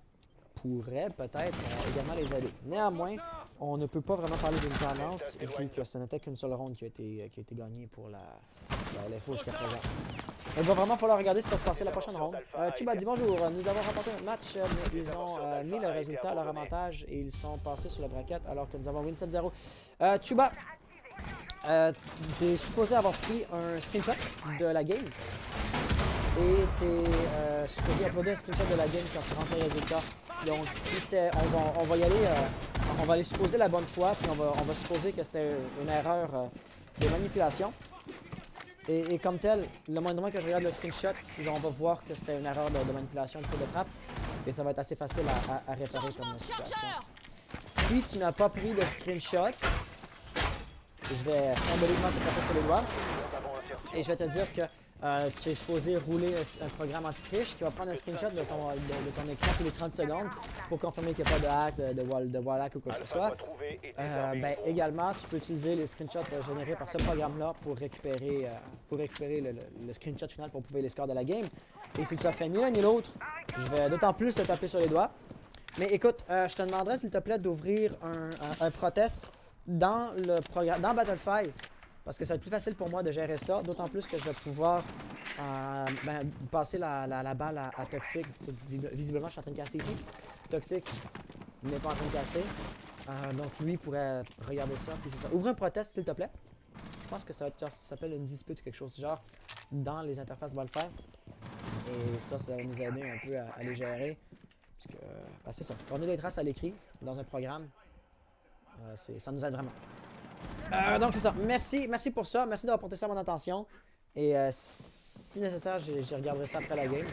pourrait peut-être également les aider. Néanmoins, on ne peut pas vraiment parler d'une tendance vu que ce n'était qu'une seule ronde qui a été gagnée pour la LFO jusqu'à présent. Il va vraiment falloir regarder ce qui va se passer la prochaine ronde. Chuba dit bonjour, nous avons remporté notre match, mais ils ont mis le résultat à leur avantage et ils sont passés sur la braquette alors que nous avons win 7-0. Chuba, tu es supposé avoir pris un screenshot de la game et tu es supposé uploader un screenshot de la game quand tu rentres les résultats. Donc si c'était, on va y aller, on va aller supposer la bonne foi, puis on va supposer que c'était une erreur de manipulation. Et comme tel, le moindrement que je regarde le screenshot, on va voir que c'était une erreur de manipulation de coup de frappe. Et ça va être assez facile à réparer comme situation. Si tu n'as pas pris de screenshot, je vais symboliquement te taper sur les doigts. Et je vais te dire que tu es supposé rouler un programme anti-triche qui va prendre un screenshot de ton écran tous les 30 secondes pour confirmer qu'il n'y a pas de hack, de wall hack ou quoi que ce soit. Également, tu peux utiliser les screenshots générés par ce programme-là pour récupérer le screenshot final pour prouver les scores de la game. Et si tu as fait ni l'un ni l'autre, je vais d'autant plus te taper sur les doigts. Mais écoute, je te demanderais s'il te plaît d'ouvrir un protest dans le programme, dans Battlefy. Parce que ça va être plus facile pour moi de gérer ça, d'autant plus que je vais pouvoir passer la balle à Toxic. Visiblement, je suis en train de caster ici. Toxic n'est pas en train de caster. Donc lui pourrait regarder ça. Puis c'est ça. Ouvre un protest, s'il te plaît. pense que ça va être genre, ça s'appelle une dispute ou quelque chose du genre dans les interfaces va le faire. Et ça va nous aider un peu à les gérer. Parce que, c'est ça. On a des traces à l'écrit dans un programme. Ça nous aide vraiment. Donc c'est ça. Merci pour ça. Merci d'avoir porté ça à mon attention. Et si nécessaire, j'y regarderai ça après la game.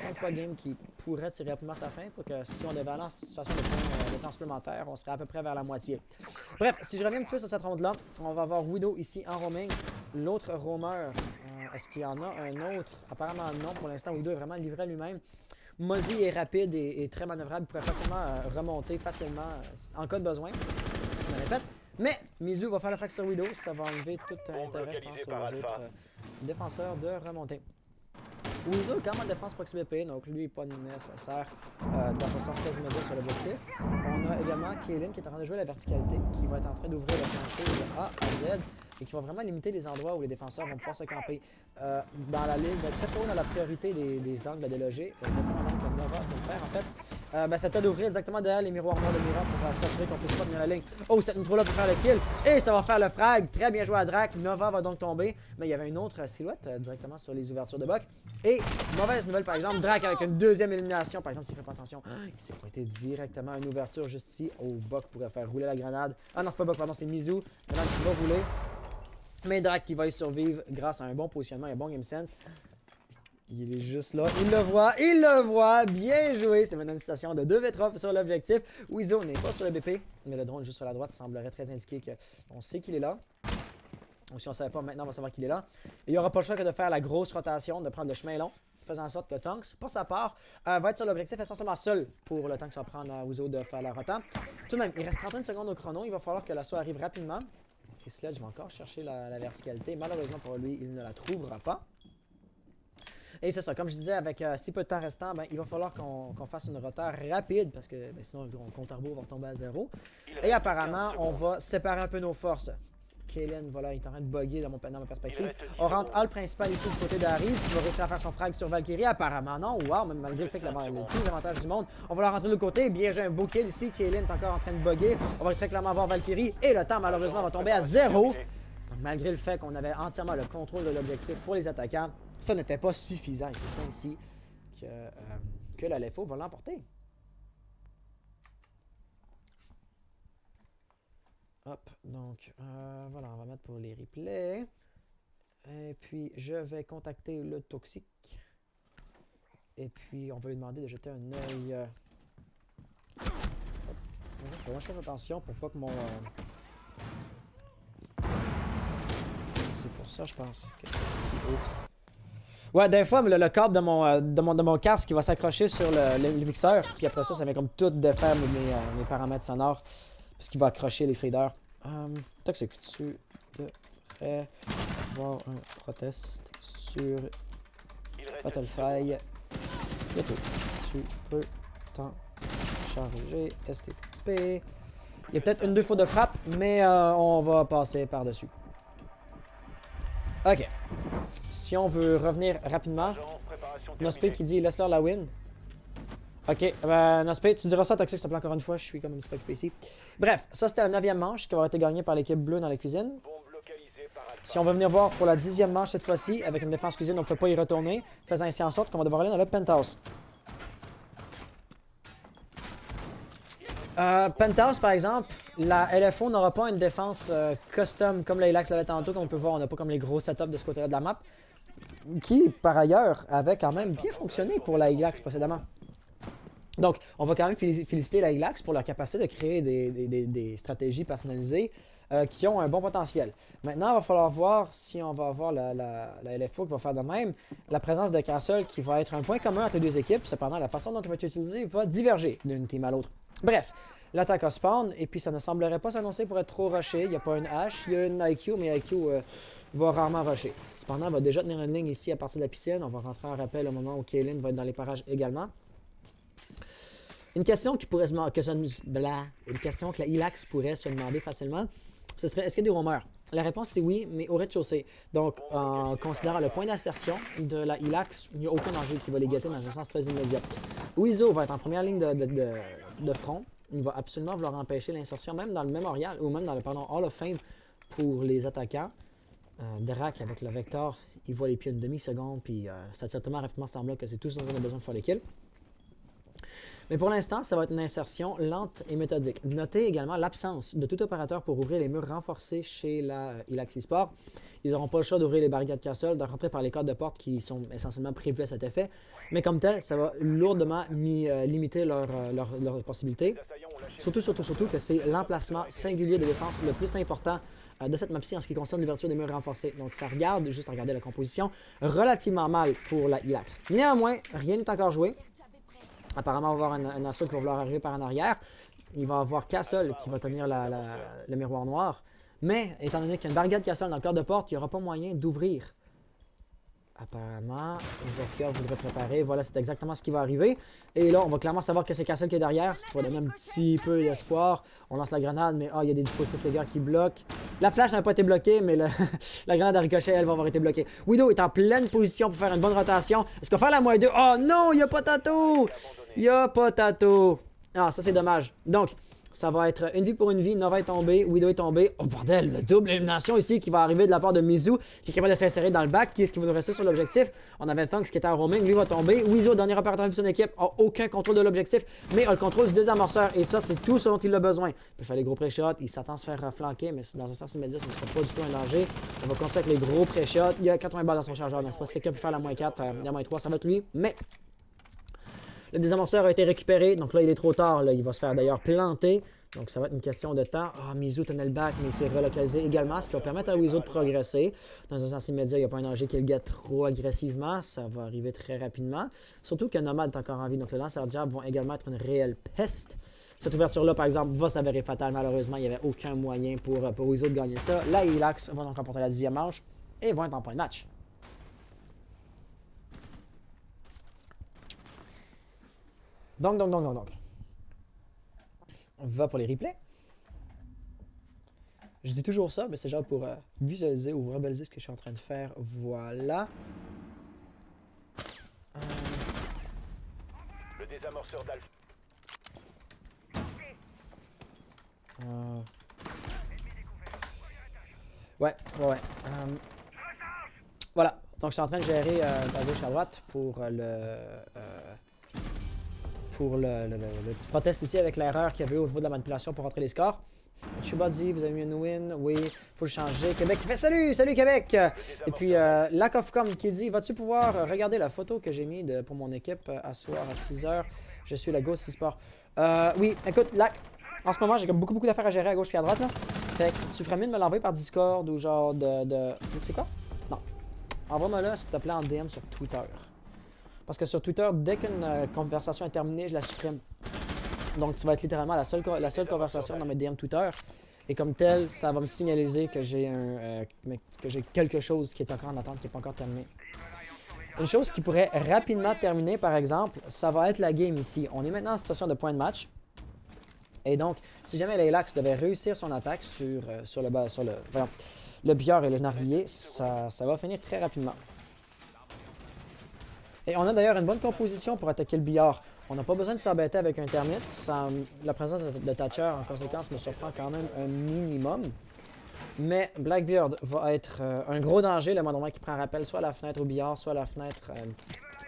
Une fois game qui pourrait tirer rapidement sa fin, pour que si on devait aller en situation de temps supplémentaire, on serait à peu près vers la moitié. Bref, si je reviens un petit peu sur cette ronde-là, on va avoir Widow ici en roaming. L'autre roamer, est-ce qu'il y en a un autre? Apparemment non. Pour l'instant, Widow est vraiment livré à lui-même. Mozzie est rapide et très manœuvrable. Il pourrait facilement remonter facilement en cas de besoin. Je me répète. Mais Mizu va faire la frappe sur Widow. Ça va enlever tout intérêt, je pense, aux autres défenseurs de remonter. Wizu est quand même en défense proxy BP, donc lui n'est pas nécessaire dans ce sens très immédiat sur l'objectif. On a également Kaylin qui est en train de jouer la verticalité, qui va être en train d'ouvrir le plancher de A à Z et qui va vraiment limiter les endroits où les défenseurs vont pouvoir se camper. Dans la ligne, très haut dans la priorité des angles à déloger, exactement comme Nova va le faire en fait. Ça t'aide d'ouvrir exactement derrière les miroirs noirs de Mira pour s'assurer qu'on puisse pas tenir la ligne. Oh, cette nitro là pour faire le kill. Et ça va faire le frag. Très bien joué à Drac. Nova va donc tomber. Mais il y avait une autre silhouette directement sur les ouvertures de Buck. Et mauvaise nouvelle par exemple, Drac avec une deuxième élimination. Par exemple, s'il fait pas attention, il s'est pointé directement à une ouverture juste ici. Oh, Buck pourrait faire rouler la grenade. Ah non, c'est pas Buck, pardon, c'est Mizu. Grenade qui va rouler. Mais Drac qui va y survivre grâce à un bon positionnement et un bon game sense. Il est juste là, il le voit, bien joué. C'est maintenant une station de 2v3 sur l'objectif. Wizo n'est pas sur le BP, mais le drone juste sur la droite semblerait très indiquer qu'on sait qu'il est là. Donc si on ne savait pas, maintenant on va savoir qu'il est là. Et il n'y aura pas le choix que de faire la grosse rotation, de prendre le chemin long, faisant en sorte que Tonks, pour sa part, va être sur l'objectif essentiellement seul pour le temps que ça va prendre à Wizo de faire la rotation. Tout de même, il reste 31 secondes au chrono, il va falloir que l'assaut arrive rapidement. Et Sledge va encore chercher la verticalité. Malheureusement pour lui, il ne la trouvera pas. Et c'est ça, comme je disais, avec si peu de temps restant, il va falloir qu'on fasse une rotation rapide parce que sinon le compte à rebours va retomber à 0. Et apparemment, on va séparer un peu nos forces. Kaylin, voilà, il est en train de bugger dans ma perspective. On rentre Hall principal ici du côté d'Aris qui va réussir à faire son frag sur Valkyrie. Apparemment, non. Wow, même malgré le fait qu'il a tous les avantages du monde. On va la rentrer de l'autre côté. Bien joué, un beau kill ici. Kaylin est encore en train de bugger. On va très clairement voir Valkyrie. Et le temps, malheureusement, va tomber à 0. Donc, malgré le fait qu'on avait entièrement le contrôle de l'objectif pour les attaquants, ça n'était pas suffisant. Et c'est ainsi que la LFO va l'emporter. Hop, donc voilà, on va mettre pour les replays. Et puis, je vais contacter le toxique. Et puis, on va lui demander de jeter un œil. Moi, je fais attention pour pas que mon... C'est pour ça, je pense, que c'est si haut. Ouais, des fois, le câble de mon casque qui va s'accrocher sur le mixeur. Puis après ça vient comme tout défaire mes paramètres sonores. Parce qu'il va accrocher les faders. Peut-être que tu devrais avoir un protest sur Battlefield. Bientôt. Tu peux t'en charger. STP. Il y a peut-être une deux fois de frappe, mais on va passer par-dessus. Ok. Si on veut revenir rapidement, Nospe qui dit laisse-leur la win. Ok, Nospe, tu diras ça Toxic, s'il te plaît, encore une fois, je suis comme une spec ici. Bref, ça c'était la 9e manche qui va être gagnée par l'équipe bleue dans la cuisine. Si on veut venir voir pour la 10e manche cette fois-ci, avec une défense cuisine, on ne peut pas y retourner, faisant ainsi en sorte qu'on va devoir aller dans le penthouse. Penthouse, par exemple, la LFO n'aura pas une défense custom comme la Ilax l'avait tantôt, comme on peut voir, on n'a pas comme les gros setups de ce côté-là de la map, qui, par ailleurs, avait quand même bien fonctionné pour la Ilax précédemment. Donc, on va quand même féliciter la Ilax pour leur capacité de créer des stratégies personnalisées qui ont un bon potentiel. Maintenant, il va falloir voir si on va avoir la LFO qui va faire de même. La présence de Castle qui va être un point commun entre les deux équipes. Cependant, la façon dont elle va être utilisée va diverger d'une team à l'autre. Bref, l'attaque a spawn et puis ça ne semblerait pas s'annoncer pour être trop rushé. Il n'y a pas une hache, il y a une IQ, mais IQ va rarement rusher. Cependant, elle va déjà tenir une ligne ici à partir de la piscine. On va rentrer en rappel au moment où Kaylin va être dans les parages également. Une question qui pourrait une question que la Ilax pourrait se demander facilement, ce serait est-ce qu'il y a des roamers? La réponse c'est oui, mais au rez-de-chaussée. Donc, en considérant le point d'insertion de la Ilax, il n'y a aucun danger qui va les guetter dans un sens très immédiat. Wizo va être en première ligne de front. Il va absolument vouloir empêcher l'insertion, même dans le Memorial, ou même dans le Hall of Fame pour les attaquants. Drak avec le Vector, il voit les pieds une demi-seconde, puis ça tire tellement rapidement semble que c'est tout ce dont on a besoin de faire les kills. Mais pour l'instant, ça va être une insertion lente et méthodique. Notez également l'absence de tout opérateur pour ouvrir les murs renforcés chez la Ilax eSport. Ils n'auront pas le choix d'ouvrir les barricades Castle, de rentrer par les cadres de porte qui sont essentiellement prévus à cet effet. Mais comme tel, ça va lourdement limiter leurs possibilités. Surtout que c'est l'emplacement singulier de défense le plus important de cette map-ci en ce qui concerne l'ouverture des murs renforcés. Donc ça regarde, juste à regarder la composition, relativement mal pour la Ilax. Néanmoins, rien n'est encore joué. Apparemment, on va avoir un assaut qui va vouloir arriver par en arrière. Il va avoir Castle qui va tenir le miroir noir. Mais, étant donné qu'il y a une barricade Castle dans le cadre de porte, il n'y aura pas moyen d'ouvrir. Apparemment, Zofia voudrait préparer. Voilà, c'est exactement ce qui va arriver. Et là, on va clairement savoir que c'est Castle qui est derrière, ce qui va donner un petit peu d'espoir. On lance la grenade, mais il y a des dispositifs Sega qui bloquent. La flash n'a pas été bloquée, mais la grenade à ricochet, elle, va avoir été bloquée. Widow est en pleine position pour faire une bonne rotation. Est-ce qu'on va faire la -2? Oh non, il n'y a pas Tato! Il n'y a pas Tato! Ah, ça c'est dommage. Donc, ça va être une vie pour une vie. Nova est tombé, Widow est tombé. Oh bordel, le double élimination ici qui va arriver de la part de Mizu, qui est capable de s'insérer dans le bac. Qui est-ce qui va nous rester sur l'objectif? On avait Thunks qui était en roaming, lui va tomber. Wizo, dernier opérateur de son équipe, a aucun contrôle de l'objectif, mais a le contrôle du désamorceur. Et ça, c'est tout ce dont il a besoin. Il peut faire les gros pré-shots, il s'attend à se faire flanquer, mais dans un sens immédiat, ça ne sera pas du tout un danger. On va continuer avec les gros pré-shots. Il y a 80 balles dans son chargeur, n'est-ce pas? Si quelqu'un peut faire la -4, la -3, ça va être lui, mais le désamorceur a été récupéré, donc là, il est trop tard. Là. Il va se faire d'ailleurs planter. Donc, ça va être une question de temps. Ah, Mizu tenait le back, mais il s'est relocalisé également, ce qui va permettre à Wizo de progresser. Dans un sens immédiat, il n'y a pas un danger qu'il guette trop agressivement. Ça va arriver très rapidement. Surtout que Nomad est encore en vie. Donc, les lanceurs jab vont également être une réelle peste. Cette ouverture-là, par exemple, va s'avérer fatale. Malheureusement, il n'y avait aucun moyen pour Wizo de gagner ça. La Ilax va donc remporter la 10e manche et vont être en point de match. Donc. On va pour les replays. Je dis toujours ça, mais c'est genre pour visualiser ou rebaliser ce que je suis en train de faire. Voilà. Le désamorceur d'Alpha. Ouais. Voilà. Donc, je suis en train de gérer à gauche à droite pour le petit protest ici avec l'erreur qu'il y avait au niveau de la manipulation pour rentrer les scores. Chuba dit, vous avez mis une win, oui, faut le changer. Québec qui fait salut Québec! Et puis Lack of Com qui dit, vas-tu pouvoir regarder la photo que j'ai mis pour mon équipe à soir à 6h? Je suis la Ghost eSport. Oui, écoute, Lack, en ce moment j'ai comme beaucoup d'affaires à gérer à gauche et à droite là. Fait que tu ferais mieux de me l'envoyer par Discord ou genre de... Tu sais quoi? Non. Envoie-moi là, s'il te plaît, en DM sur Twitter. Parce que sur Twitter, dès qu'une conversation est terminée, je la supprime. Donc, tu vas être littéralement la seule conversation dans mes DM Twitter. Et comme tel, ça va me signaliser que j'ai quelque chose qui est encore en attente, qui n'est pas encore terminé. Une chose qui pourrait rapidement terminer, par exemple, ça va être la game ici. On est maintenant en situation de point de match. Et donc, si jamais l'Ailax devait réussir son attaque sur le Bior et le Narguilé, ça va finir très rapidement. Et on a d'ailleurs une bonne composition pour attaquer le billard. On n'a pas besoin de s'embêter avec un termite. La présence de Thatcher, en conséquence, me surprend quand même un minimum. Mais Blackbeard va être un gros danger le moment qui prend rappel soit à la fenêtre au billard, soit à la fenêtre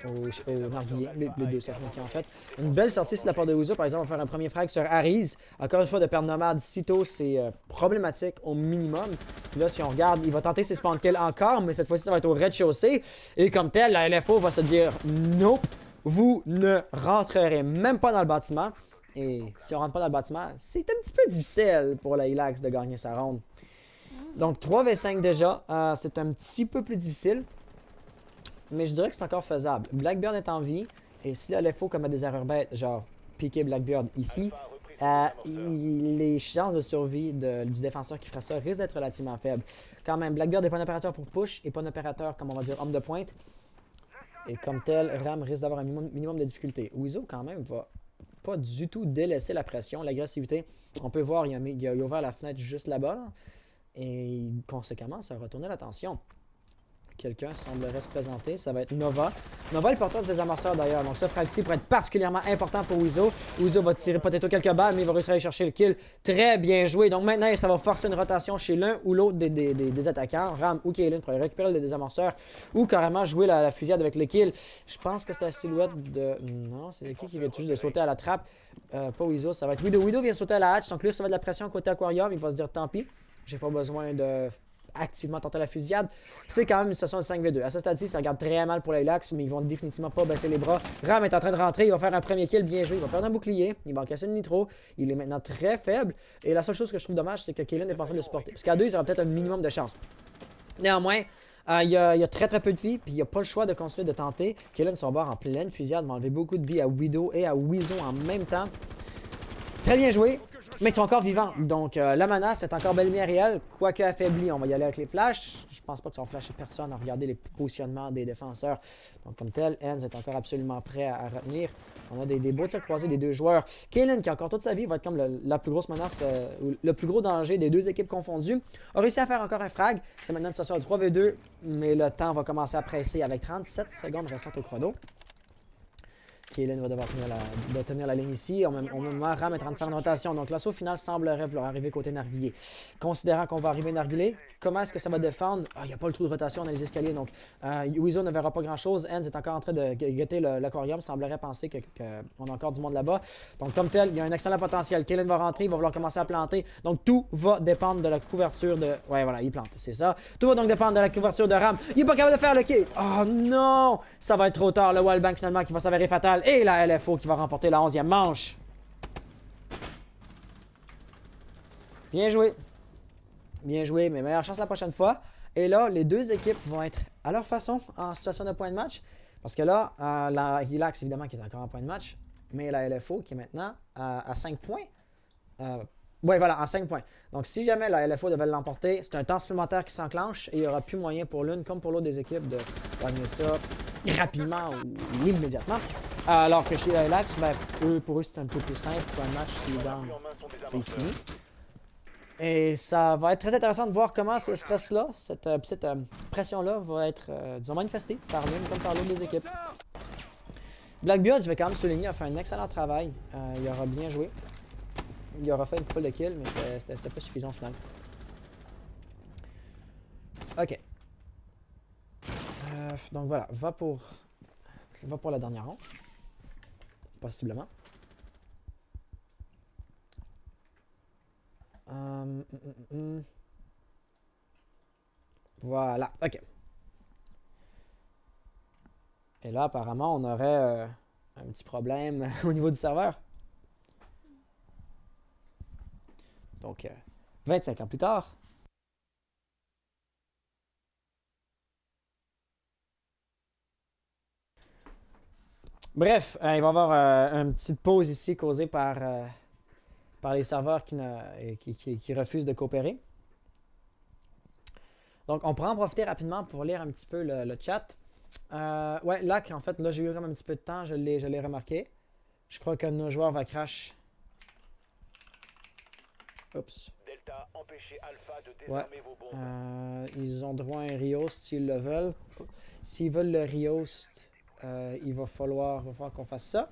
au narguilé. Les deux sorties en fait. Une belle sortie sur la part de Wizo, par exemple, on va faire un premier frag sur Ariz. Encore une fois, de perdre Nomad sitôt, c'est problématique au minimum. Puis là, si on regarde, il va tenter ses spawn kills encore, mais cette fois-ci, ça va être au rez-de-chaussée. Et comme tel, la LFO va se dire « Nope, vous ne rentrerez même pas dans le bâtiment. » Et si on rentre pas dans le bâtiment, c'est un petit peu difficile pour la Ilax de gagner sa ronde. Donc 3v5 déjà, c'est un petit peu plus difficile. Mais je dirais que c'est encore faisable. Blackbeard est en vie. Et si la LFO commet des erreurs bêtes, genre piquer Blackbeard ici, les chances de survie du défenseur qui fera ça risquent d'être relativement faibles. Quand même, Blackbeard n'est pas un opérateur pour push et pas un opérateur, comme on va dire, homme de pointe. Et comme tel, Ram risque d'avoir un minimum de difficulté. Wizo, quand même, va pas du tout délaisser la pression, l'agressivité. On peut voir, il a ouvert la fenêtre juste là-bas. Là, et conséquemment, ça a retourné l'attention. quelqu'un semblerait se présenter. Ça va être Nova. Nova est le porteur des amorceurs d'ailleurs. Donc ce frag-ci pourrait être particulièrement important pour Weezo. Weezo va tirer peut-être quelques balles, mais il va réussir à aller chercher le kill. Très bien joué. Donc maintenant, ça va forcer une rotation chez l'un ou l'autre des attaquants. Ram ou Kaylin pour aller récupérer le désamorceur ou carrément jouer la fusillade avec le kill. Je pense que c'est la silhouette de... Non, c'est qui vient tout juste de sauter à la trappe. Pas Weezo, ça va être Widow. Widow vient sauter à la hatch. Donc lui, ça va de la pression côté aquarium. Il va se dire tant pis. J'ai pas besoin de activement tenter la fusillade. C'est quand même une situation de 5v2. À ce stade-ci, ça regarde très mal pour les Lax, mais ils vont définitivement pas baisser les bras. Ram est en train de rentrer, il va faire un premier kill bien joué. Il va perdre un bouclier, il va casser le nitro. Il est maintenant très faible. Et la seule chose que je trouve dommage, c'est que Kaylin n'est pas en train de le supporter. Parce qu'à deux, ils auraient peut-être un minimum de chance. Néanmoins, il y a très peu de vie, puis il n'y a pas le choix de continuer de tenter. Kaylin sur bord en pleine fusillade va enlever beaucoup de vie à Widow et à Weezo en même temps. Très bien joué, mais ils sont encore vivants. Donc la menace est encore bel et bien réelle, quoique affaiblie. On va y aller avec les flashs. Je pense pas qu'ils ont flashé personne à regarder les positionnements des défenseurs. Donc comme tel, Enz est encore absolument prêt à retenir. On a des beaux tirs croisés des deux joueurs. Kaylin, qui encore toute sa vie va être comme la plus grosse menace, le plus gros danger des deux équipes confondues, a réussi à faire encore un frag. C'est maintenant une situation de 3v2, mais le temps va commencer à presser avec 37 secondes restantes au chrono. Kaylin va devoir tenir la ligne ici. Au même moment, Ram est en train de faire une rotation. Donc l'assaut final semblerait vouloir arriver côté Narguilé. Considérant qu'on va arriver Narguilé, comment est-ce que ça va défendre? Il n'y a pas le trou de rotation dans les escaliers. Donc Weezo ne verra pas grand-chose. Enz est encore en train de guetter l'aquarium. Semblerait penser qu'on a encore du monde là-bas. Donc comme tel, il y a un excellent potentiel. Kaylin va rentrer, il va vouloir commencer à planter. Donc tout va dépendre de la couverture de... Ouais, voilà, il plante, c'est ça. Tout va donc dépendre de la couverture de Ram. Il n'est pas capable de faire le kill. Oh non! Ça va être trop tard. Le wallbang finalement qui va s'avérer fatal. Et la LFO qui va remporter la 11e manche. Bien joué. Bien joué, mais meilleure chance la prochaine fois. Et là, les deux équipes vont être à leur façon en situation de point de match. Parce que là, la Hilax, évidemment, qui est encore en point de match. Mais la LFO qui est maintenant à 5 points. Oui, voilà, en 5 points. Donc, si jamais la LFO devait l'emporter, c'est un temps supplémentaire qui s'enclenche et il n'y aura plus moyen pour l'une comme pour l'autre des équipes de gagner ça rapidement ou immédiatement. Alors que chez la Hilax, ben, pour eux, c'est un peu plus simple. Point de match, c'est fini. Et ça va être très intéressant de voir comment ce stress-là, cette pression-là va être, disons, manifestée par l'une comme par l'autre des équipes. Blackbeard, je vais quand même souligner, a fait un excellent travail. Il aura bien joué. Il aura fait une couple de kills, mais c'était pas suffisant au final. Ok. Donc voilà, va pour la dernière ronde. Possiblement. Voilà, ok. Et là, apparemment, on aurait un petit problème au niveau du serveur. Donc, 25 ans plus tard. Bref, il va y avoir une petite pause ici causée par les serveurs qui refusent de coopérer. Donc, on pourra en profiter rapidement pour lire un petit peu le chat. Ouais, là, en fait, là, j'ai eu comme un petit peu de temps, je l'ai remarqué. Je crois que nos joueurs va crash. Oups. Delta, empêchez Alpha de désarmer vos bombes. Ils ont droit à un rehost s'ils le veulent. S'ils veulent le rehost, il va falloir qu'on fasse ça.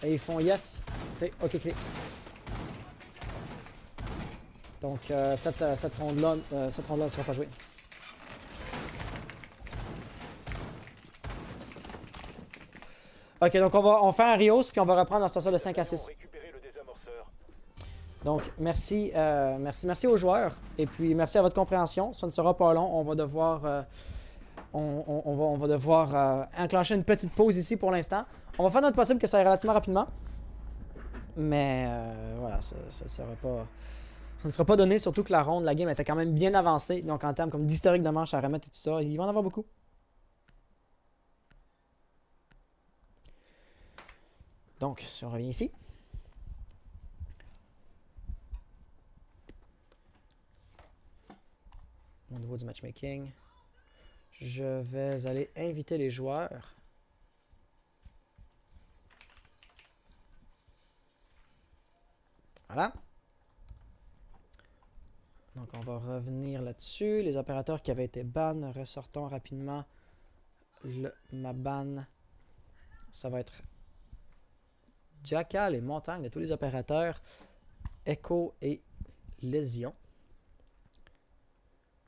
Et ils font yes. Ok, clic. Donc, cette ronde-là ne sera pas jouée. Ok, donc on fait un rehost, puis on va reprendre en situation de 5 à 6. Donc, merci aux joueurs. Et puis, merci à votre compréhension. Ça ne sera pas long. On va devoir, on va devoir enclencher une petite pause ici pour l'instant. On va faire notre possible que ça aille relativement rapidement. Mais voilà, ça ne sera pas donné, surtout que la game était quand même bien avancée. Donc, en termes comme d'historique de manche à remettre et tout ça, il va en avoir beaucoup. Donc, si on revient ici. Au niveau du matchmaking, je vais aller inviter les joueurs. Voilà. Donc on va revenir là-dessus. Les opérateurs qui avaient été ban, ressortons rapidement ma ban. Ça va être Jackal et Montagne de tous les opérateurs. Echo et Lésion.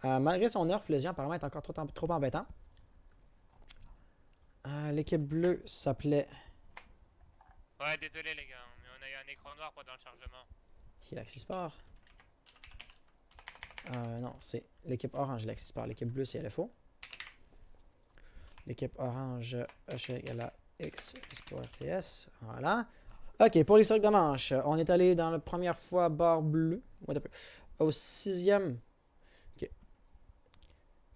Malgré son nerf, Lésion apparemment est encore trop embêtant. L'équipe bleue s'appelait... Ouais, désolé les gars, mais on a eu un écran noir pendant le chargement. Qui Sport. Non, c'est l'équipe orange, Sport. L'équipe bleue, c'est LFO. L'équipe orange, HLA X, Sport RTS. Voilà. Ok, pour l'historique de manche, on est allé dans la première fois barre bleue. Au 6e. Ok.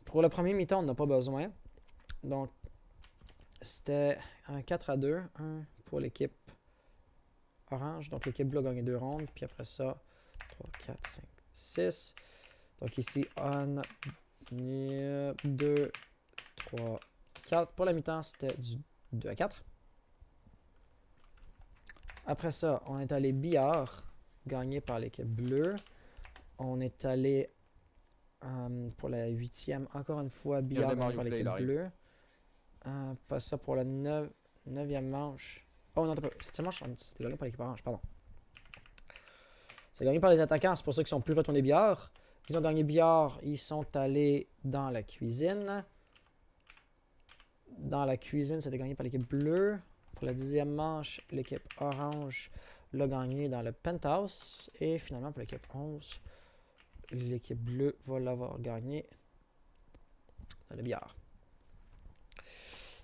Pour le premier mi-temps, on n'a pas besoin. Donc, c'était un 4-2. Un pour l'équipe orange. Donc, l'équipe bleue a gagné 2 rondes. Puis après ça, 3, 4, 5, 6. Donc, ici, on 2, 3, 4. Pour la mi-temps, c'était du 2-4. Après ça, on est allé billard, gagné par l'équipe bleue. On est allé pour la 8e, encore une fois, billard gagné par l'équipe bleue. Pas ça pour la 9e manche. Oh non, cette manche, c'était gagné par l'équipe orange, pardon. C'est gagné par les attaquants, c'est pour ça qu'ils sont plus retournés billard. Ils ont gagné billard, ils sont allés dans la cuisine. Dans la cuisine, c'était gagné par l'équipe bleue. Pour la 10e manche, l'équipe orange l'a gagné dans le penthouse. Et finalement, pour l'équipe 11, l'équipe bleue va l'avoir gagné dans le billard.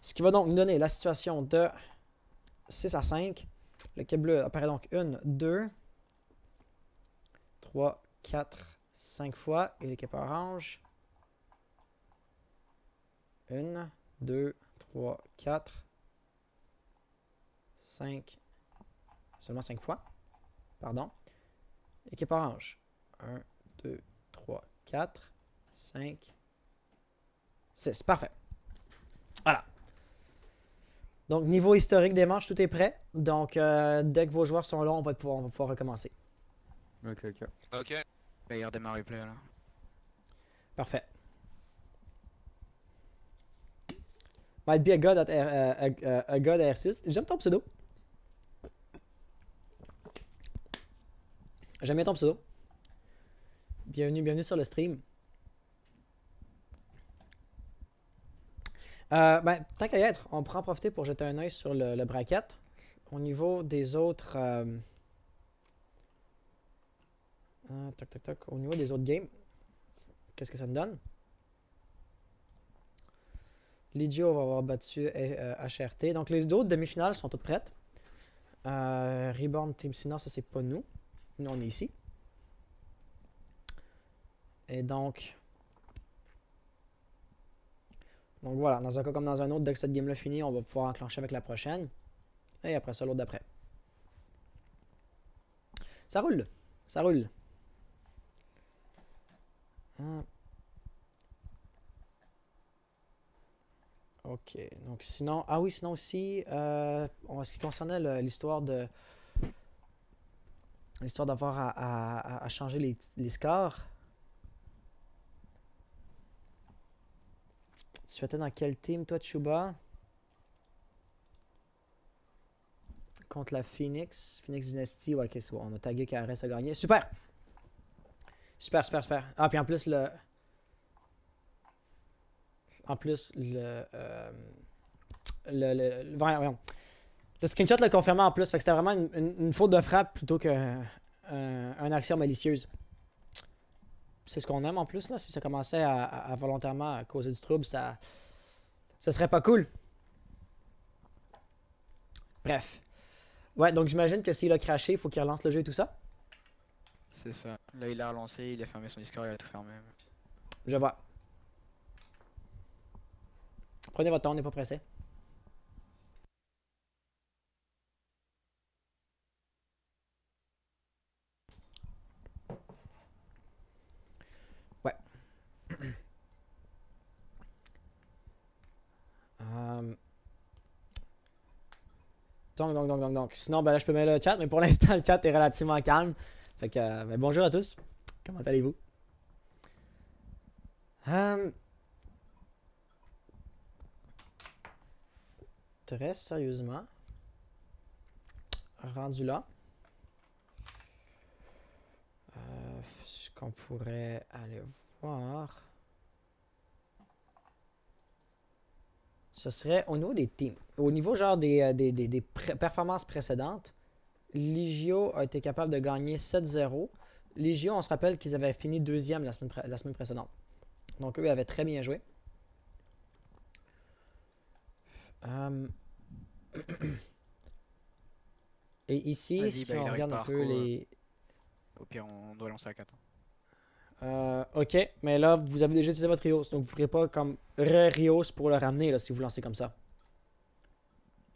Ce qui va donc nous donner la situation de 6-5. L'équipe bleue apparaît donc 1, 2, 3, 4, 5 fois. Et l'équipe orange, 1, 2, 3, 4, 5, seulement 5 fois. Pardon. Équipe orange, 1, 2, 3, 4, 5, 6. Parfait. Voilà. Donc, niveau historique des manches, tout est prêt. Donc, dès que vos joueurs sont là, on va pouvoir recommencer. Ok. Ok. Il redémarre replay là. Parfait. Might be a god at a god R6. J'aime ton pseudo. J'aime bien ton pseudo. Bienvenue sur le stream. Tant qu'à y être, on pourra en profiter pour jeter un œil sur le bracket. Au niveau des autres... Au niveau des autres games, qu'est-ce que ça nous donne? Ligio va avoir battu HRT. Donc les autres demi-finales sont toutes prêtes. Reborn Team Sina, ça c'est pas nous. Nous on est ici. Et donc voilà, dans un cas comme dans un autre, dès que cette game-là finit, on va pouvoir enclencher avec la prochaine. Et après ça, l'autre d'après. Ça roule. Ça roule. Ok, donc sinon... Ah oui, sinon aussi, en ce qui concernait l'histoire d'avoir à changer les scores. Tu étais dans quel team, toi, Chuba? Contre la Phoenix. Phoenix Dynasty. Ouais, ok, c'est bon. On a tagué KRS a gagné. Super! Super. Ah, puis en plus, voyons. Le screenshot l'a confirmé en plus. Fait que c'était vraiment une faute de frappe plutôt qu'une action malicieuse. C'est ce qu'on aime en plus, là. Si ça commençait à volontairement à causer du trouble, ça serait pas cool. Bref. Ouais, donc j'imagine que s'il a craché, il faut qu'il relance le jeu et tout ça. C'est ça. Là, il a relancé, il a fermé son Discord, il a tout fermé. Je vois. Prenez votre temps, on n'est pas pressé. Ouais. Donc. Sinon, ben là, je peux mettre le chat, mais pour l'instant, le chat est relativement calme. Fait que, bonjour à tous. Comment allez-vous? Très sérieusement, rendu là, ce qu'on pourrait aller voir, ce serait au niveau des teams. Au niveau genre des performances précédentes, Ligio a été capable de gagner 7-0. Ligio, on se rappelle qu'ils avaient fini deuxième la semaine précédente. Donc eux avaient très bien joué. Et ici, Vas-y, si bah, on il regarde un arrive peu par les... Au pire, on doit lancer à 4. ok, mais là, vous avez déjà utilisé votre Rios, donc vous ne ferez pas comme Rios pour le ramener là, si vous lancez comme ça.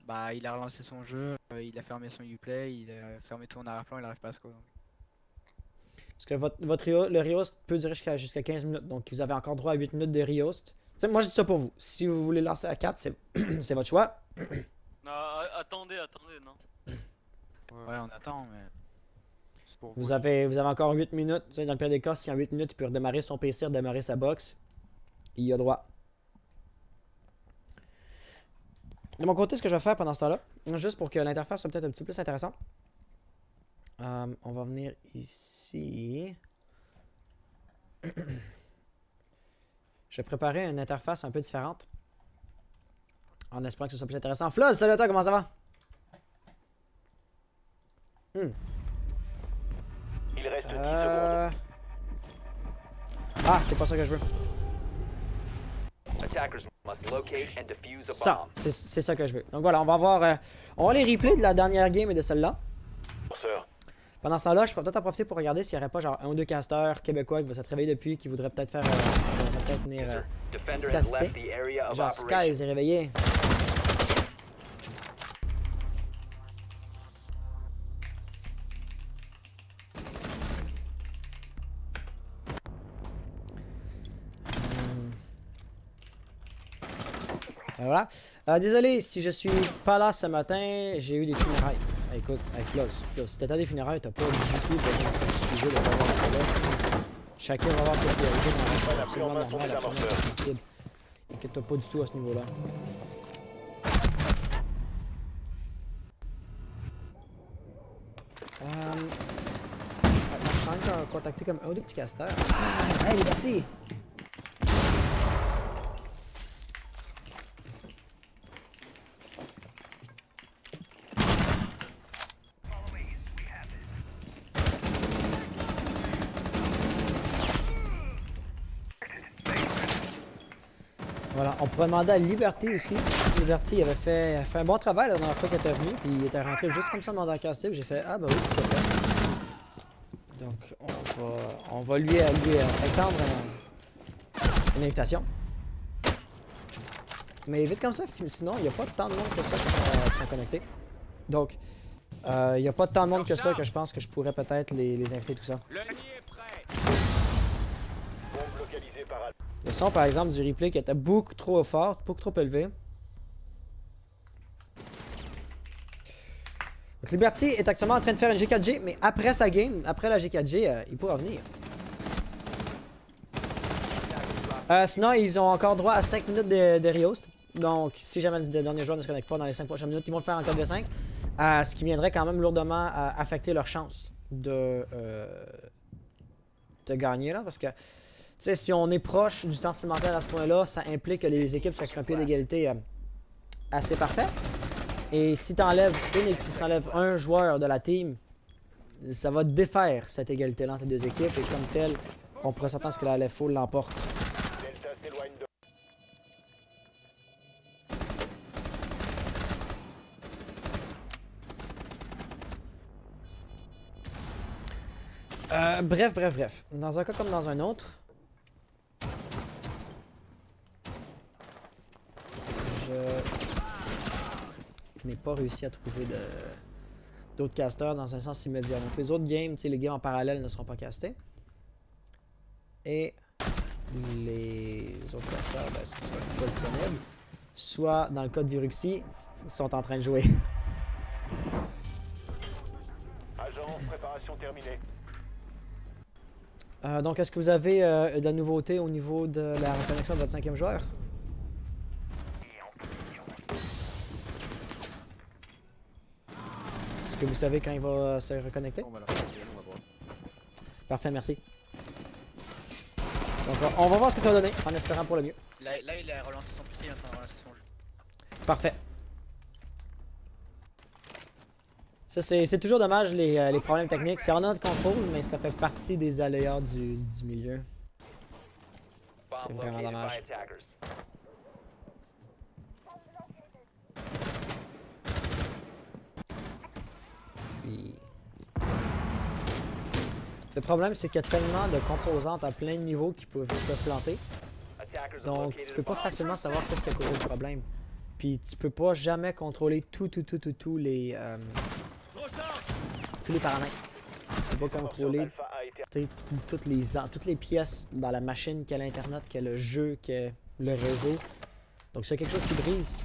Bah, il a relancé son jeu, il a fermé son Uplay, il a fermé tout en arrière-plan, il arrive pas à score. Parce que votre Rios, le Rios peut durer jusqu'à 15 minutes, donc vous avez encore droit à 8 minutes de Rios. T'sais, moi, je dis ça pour vous. Si vous voulez lancer à 4, c'est votre choix. Non, attendez, non. Ouais, on attend, mais. C'est pour Vous avez encore 8 minutes. T'sais, dans le pire des cas, si en 8 minutes, il peut redémarrer son PC, redémarrer sa box, il y a droit. De mon côté, ce que je vais faire pendant ce temps-là, juste pour que l'interface soit peut-être un petit peu plus intéressante, on va venir ici. Je vais préparer une interface un peu différente, en espérant que ce soit plus intéressant. Floz, salut à toi, comment ça va? Il reste 10 secondes. Ah, c'est pas ça que je veux. Attackers must locate and defuse a Ça, bomb. c'est ça que je veux. Donc voilà, on va voir on va les replays de la dernière game et de celle-là. Forceur. Pendant ce temps-là, je peux peut-être en profiter pour regarder s'il n'y aurait pas genre un ou deux casteurs québécois qui vont s'être réveillés depuis, qui voudraient peut-être faire, peut-être venir Defender has Testé. left the area of genre operation. Sky s'est réveillé. Voilà. Désolé si je suis pas là ce matin, j'ai eu des funérailles. Écoute, avec Floz, si t'as des funérailles, t'as pas du tout d'excuser de pas avoir ça là. Chacun va avoir ses priorités dans la vie, absolument main son normal, absolument désamorceur. compréhensible. Inquiète-toi pas du tout à ce niveau-là. Je sens qu'on a contacté comme un ou deux petits casteurs. Ah, hey, il est parti! Voilà, on pourrait demander à Liberty aussi. Liberty avait fait un bon travail la dernière fois qu'il était venu, puis il était rentré juste comme ça dans la casse libre. J'ai fait ah bah oui, pourquoi pas. Donc on va lui étendre une invitation. Mais vite comme ça, sinon il n'y a pas tant de monde que ça qui sont connectés. Donc il n'y a pas tant de monde que ça que je pense que je pourrais peut-être les inviter tout ça. Le nid est prêt. Bombe localisée par Le son, par exemple, du replay qui était beaucoup trop fort, beaucoup trop élevé. Donc, Liberty est actuellement en train de faire une G4G, mais après sa game, après la G4G, il pourra venir. Sinon, ils ont encore droit à 5 minutes de Riost. Donc, si jamais le dernier joueur ne se connecte pas dans les 5 prochaines minutes, ils vont le faire en 4 de 5. Ce qui viendrait quand même lourdement affecter leur chance de gagner, là, parce que sais, si on est proche du temps supplémentaire à ce point-là, ça implique que les équipes sont sur un pied d'égalité assez parfait. Et si t'enlèves un joueur de la team, ça va défaire cette égalité-là entre les deux équipes. Et comme tel, on pourrait s'attendre à ce que la LFO l'emporte. Delta s'éloigne de... Bref. Dans un cas comme dans un autre, je n'ai pas réussi à trouver d'autres casteurs dans un sens immédiat. Donc les autres games, les games en parallèle ne seront pas castés. Et les autres casteurs sont soit pas disponibles, soit dans le cas de Viruxy, sont en train de jouer. Agent, préparation terminée. Donc, est-ce que vous avez de la nouveauté au niveau de la reconnexion de votre 5e joueur? Est-ce que vous savez quand il va se reconnecter? On va le regarder, on va voir. Parfait, merci. Donc, on va voir ce que ça va donner, en espérant pour le mieux. Là, il a relancé son PC, il est en train de relancer son jeu. Parfait. Ça, c'est toujours dommage, les problèmes techniques. C'est en notre contrôle, mais ça fait partie des aléas du milieu. C'est Bomb vraiment located dommage. by attackers. Puis... Le problème, c'est qu'il y a tellement de composantes à plein de niveaux qui peuvent planter. Attackers have Donc, located tu peux a pas bomb. facilement savoir qu'est-ce qui a causé le problème. Puis, tu peux pas jamais contrôler tous les paramètres. Tu peux pas contrôler Alpha a été toutes les pièces dans la machine, qu'est l'Internet, qu'est le jeu, qu'est le réseau. Donc, s'il y a quelque chose qui brise,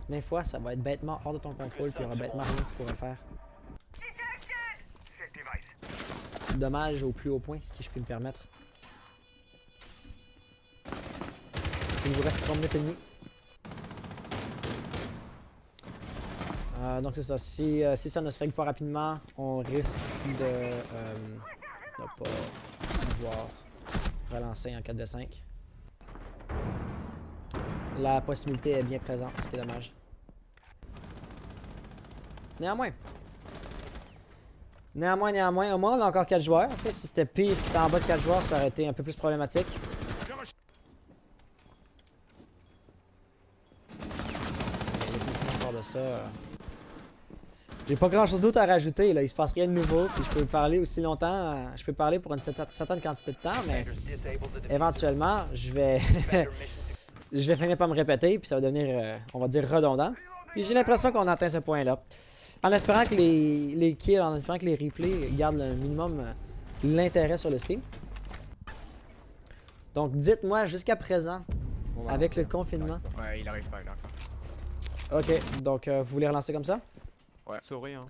des fois, ça va être bêtement hors de ton contrôle, puis il y aura bêtement rien que tu pourrais faire. Dommage au plus haut point, si je puis me permettre. Il vous reste 3 minutes et demie. Donc c'est ça, si ça ne se règle pas rapidement, on risque de ne pas pouvoir relancer en 4 de 5. La possibilité est bien présente, ce qui est dommage. Néanmoins, au moins on a encore 4 joueurs. Tu sais, si c'était pire, si c'était en bas de 4 joueurs, ça aurait été un peu plus problématique. Mais définitivement, à part de ça, j'ai pas grand chose d'autre à rajouter, là. Il se passe rien de nouveau, puis je peux parler aussi longtemps, je peux parler pour une certaine quantité de temps, mais éventuellement, je vais je vais finir par me répéter, puis ça va devenir, on va dire, redondant. Puis j'ai l'impression qu'on atteint ce point-là. En espérant que les kills, en espérant que les replays gardent le minimum l'intérêt sur le stream. Donc dites-moi jusqu'à présent, avec le confinement. Ouais, il arrive pas, il arrive pas. Ok, donc vous voulez relancer comme ça? Sauvé, hein.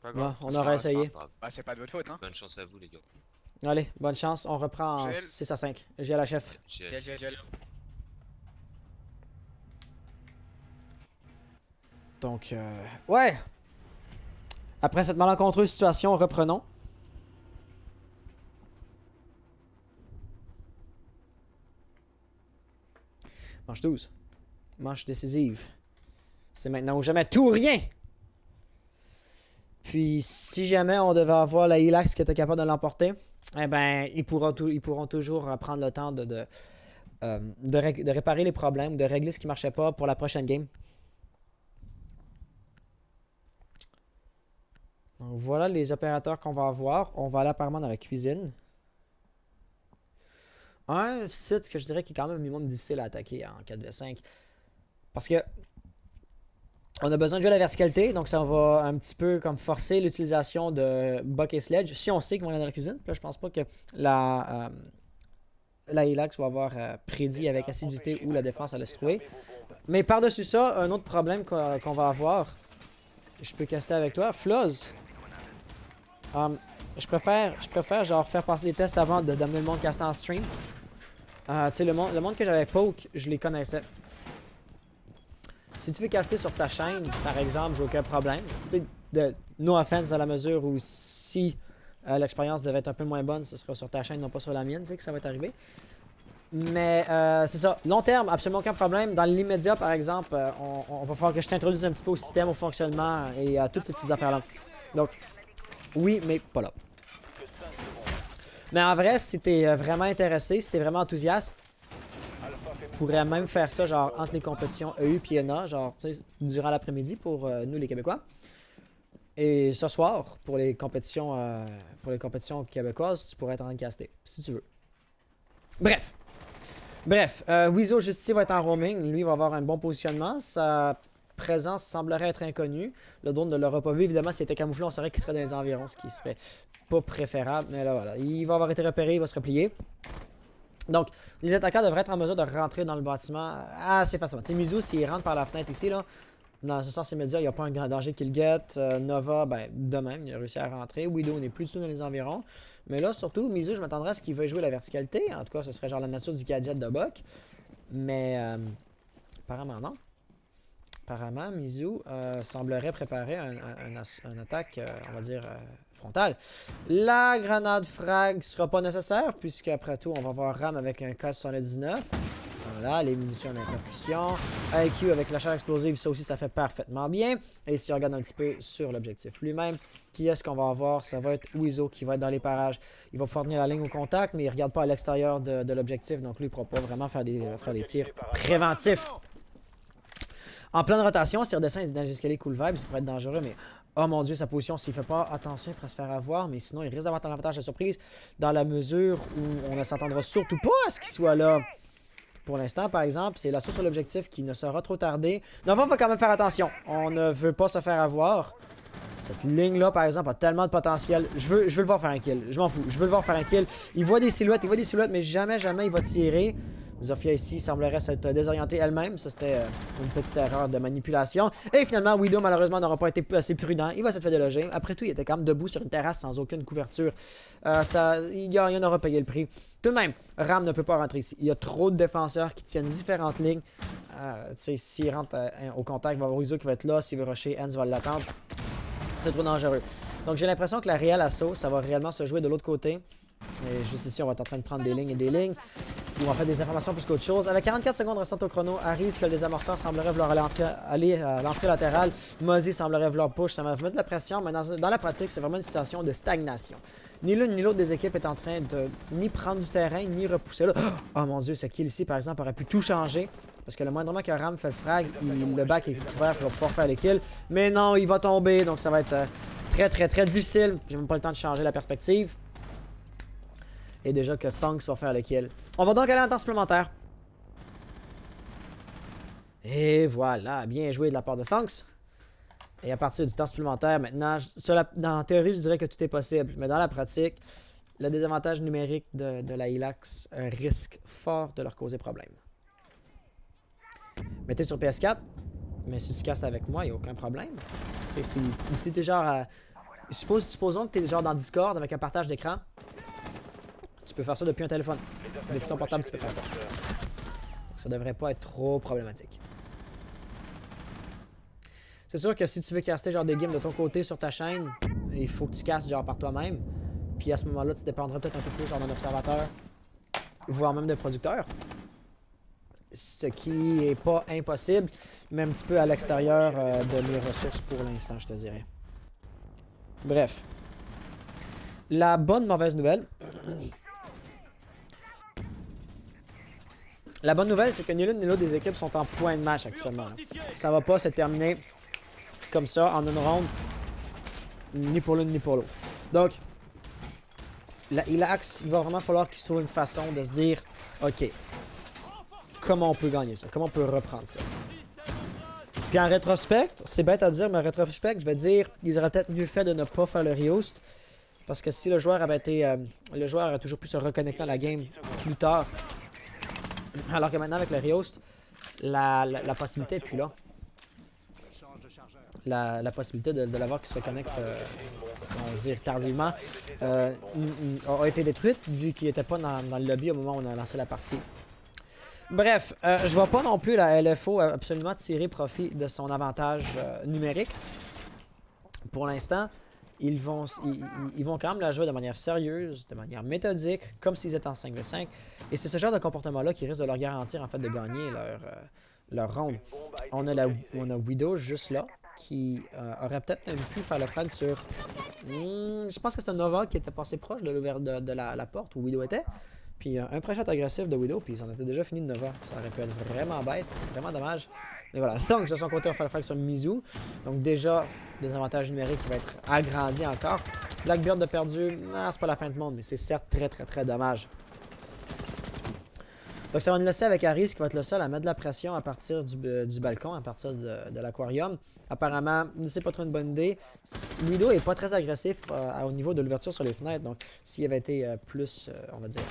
Pas Bon, grave, on c'est aurait pas essayé. grave. Bah, c'est pas de votre faute, hein. Bonne chance à vous, les gars. Allez, bonne chance, on reprend en GL. 6 à 5. J'ai la chef. GL. Donc, ouais! Après cette malencontreuse situation, reprenons. Manche 12. Manche décisive. C'est maintenant ou jamais tout ou rien! Puis, si jamais on devait avoir la Ilax qui était capable de l'emporter, eh ben, ils pourront toujours prendre le temps de réparer les problèmes, de régler ce qui marchait pas pour la prochaine game. Donc, voilà les opérateurs qu'on va avoir. On va aller apparemment dans la cuisine. Un site que je dirais qui est quand même un minimum difficile à attaquer en 4v5. Parce que on a besoin de jouer à la verticalité, donc ça va un petit peu comme forcer l'utilisation de Buck et Sledge. Si on sait qu'ils vont aller dans la cuisine, là je pense pas que la Ilax va avoir prédit avec assiduité où la défense allait se trouver. Mais par-dessus ça, un autre problème qu'on va avoir, je peux caster avec toi, Floz. Je préfère genre faire passer des tests avant d'amener le monde caster en stream. Tu sais, le monde que j'avais poke, je les connaissais. Si tu veux caster sur ta chaîne, par exemple, j'ai aucun problème. Tu sais, no offense à la mesure où si l'expérience devait être un peu moins bonne, ce sera sur ta chaîne, non pas sur la mienne, tu sais que ça va t'arriver. Mais c'est ça, long terme, absolument aucun problème. Dans l'immédiat, par exemple, on va falloir que je t'introduise un petit peu au système, au fonctionnement et à toutes ces petites affaires-là. Donc, oui, mais pas là. Mais en vrai, si t'es vraiment intéressé, si t'es vraiment enthousiaste, tu pourrais même faire ça genre entre les compétitions EU et NA, genre tu sais, durant l'après-midi pour nous les Québécois. Et ce soir, pour les compétitions québécoises, tu pourrais être en train de caster, si tu veux. Bref, Weezo Justice va être en roaming, lui va avoir un bon positionnement, sa présence semblerait être inconnue. Le drone ne l'aura pas vu, évidemment, s'il était camouflé, on saurait qu'il serait dans les environs, ce qui serait pas préférable, mais là voilà, il va avoir été repéré, il va se replier. Donc, les attaquants devraient être en mesure de rentrer dans le bâtiment assez facilement. Tu sais, Mizu, s'il rentre par la fenêtre ici, là, dans ce sens immédiat, il n'y a pas un grand danger qu'il guette. Nova, ben, de même, il a réussi à rentrer. Widow n'est plus du tout dans les environs. Mais là, surtout, Mizu, je m'attendrais à ce qu'il veuille jouer la verticalité. En tout cas, ce serait genre la nature du gadget de Buck. Mais apparemment, non. Apparemment, Mizu semblerait préparer une attaque, on va dire, frontale. La grenade frag sera pas nécessaire, puisque après tout, on va voir Ram avec un K-79. Voilà, les munitions d'interruption. IQ avec la chair explosive, ça aussi, ça fait parfaitement bien. Et si on regarde un petit peu sur l'objectif lui-même, qui est-ce qu'on va avoir? Ça va être Wizo qui va être dans les parages. Il va pouvoir tenir la ligne au contact, mais il ne regarde pas à l'extérieur de l'objectif. Donc lui, il ne pourra pas vraiment faire des tirs préventifs. En pleine rotation, s'il redescend dans les escaliers cool vibes, ça pourrait être dangereux, mais oh mon dieu, sa position, s'il fait pas attention, il pourrait se faire avoir, mais sinon, il risque d'avoir un avantage de surprise dans la mesure où on ne s'attendra surtout pas à ce qu'il soit là. Pour l'instant, par exemple, c'est l'assaut sur l'objectif qui ne sera trop tardé. Nova va quand même faire attention. On ne veut pas se faire avoir. Cette ligne-là, par exemple, a tellement de potentiel. Je veux le voir faire un kill. Je m'en fous. Je veux le voir faire un kill. Il voit des silhouettes, mais jamais il va tirer. Zofia ici semblerait s'être désorientée elle-même. Ça, c'était une petite erreur de manipulation. Et finalement, Widow, malheureusement, n'aura pas été assez prudent. Il va se faire déloger. Après tout, il était quand même debout sur une terrasse sans aucune couverture. Il en aura payé le prix. Tout de même, Ram ne peut pas rentrer ici. Il y a trop de défenseurs qui tiennent différentes lignes. S'il rentre au contact, il va avoir Widow qui va être là. S'il veut rusher, Enz va l'attendre. C'est trop dangereux. Donc, j'ai l'impression que la réelle assaut, ça va réellement se jouer de l'autre côté. Et juste ici, on va être en train de prendre des lignes et des lignes. Ou en fait des informations plus qu'autre chose. Avec 44 secondes restantes au chrono, Harris, que le désamorceur semblerait vouloir aller à l'entrée latérale. Mozzie semblerait vouloir push. Ça va mettre de la pression, mais dans la pratique, c'est vraiment une situation de stagnation. Ni l'une ni l'autre des équipes est en train de ni prendre du terrain, ni repousser là. Oh mon dieu, ce kill ici, par exemple, aurait pu tout changer. Parce que le moindrement que Ram fait le frag, le back est couvert pour pouvoir faire les kills. Mais non, il va tomber, donc ça va être très difficile. J'ai même pas le temps de changer la perspective. Et déjà que Thunks va faire le kill. On va donc aller en temps supplémentaire. Et voilà, bien joué de la part de Thunks. Et à partir du temps supplémentaire, maintenant, en théorie, je dirais que tout est possible. Mais dans la pratique, le désavantage numérique de la Hilux risque fort de leur causer problème. Mettez sur PS4, mais si tu castes avec moi, il n'y a aucun problème. Si tu es genre supposons que tu es genre dans Discord avec un partage d'écran. Tu peux faire ça depuis un téléphone. Depuis ton portable, tu peux faire ça. Donc, ça devrait pas être trop problématique. C'est sûr que si tu veux caster genre des games de ton côté sur ta chaîne, il faut que tu castes genre par toi-même. Puis à ce moment-là, tu dépendrais peut-être un peu plus genre d'un observateur, voire même d'un producteur. Ce qui est pas impossible, mais un petit peu à l'extérieur de mes ressources pour l'instant, je te dirais. Bref. La bonne mauvaise nouvelle... La bonne nouvelle, c'est que ni l'une ni l'autre des équipes sont en point de match actuellement. Ça va pas se terminer comme ça en une ronde, ni pour l'une ni pour l'autre. Donc, la Hilux, il va vraiment falloir qu'il se trouve une façon de se dire, ok, comment on peut gagner ça? Comment on peut reprendre ça? Puis en rétrospect, c'est bête à dire, mais en rétrospect, je vais dire, ils auraient peut-être mieux fait de ne pas faire le rehost. Parce que si le joueur avait été... le joueur aurait toujours pu se reconnecter à la game plus tard. Alors que maintenant, avec le rehost, la possibilité n'est plus là. La possibilité de l'avoir qui se reconnecte, on va dire, tardivement, a été détruite, vu qu'il n'était pas dans le lobby au moment où on a lancé la partie. Bref, je vois pas non plus la LFO absolument tirer profit de son avantage numérique. Pour l'instant, ils vont quand même la jouer de manière sérieuse, de manière méthodique, comme s'ils étaient en 5v5. Et c'est ce genre de comportement-là qui risque de leur garantir en fait de gagner leur round. On a Widow juste là, qui aurait peut-être même pu faire le frag sur... je pense que c'est Nova qui était passé proche de la porte où Widow était. Puis un pré-shot agressif de Widow, puis ils en étaient déjà fini de Nova. Ça aurait pu être vraiment bête, vraiment dommage. Mais voilà, donc de son côté, on va faire le frag sur Mizu. Donc déjà, des avantages numériques qui vont être agrandis encore. Blackbeard de perdu, non, c'est pas la fin du monde, mais c'est certes très dommage. Donc ça va nous laisser avec Harris qui va être le seul à mettre de la pression à partir du balcon, à partir de l'aquarium. Apparemment, c'est pas trop une bonne idée. Widow est pas très agressif au niveau de l'ouverture sur les fenêtres. Donc s'il avait été plus, on va dire,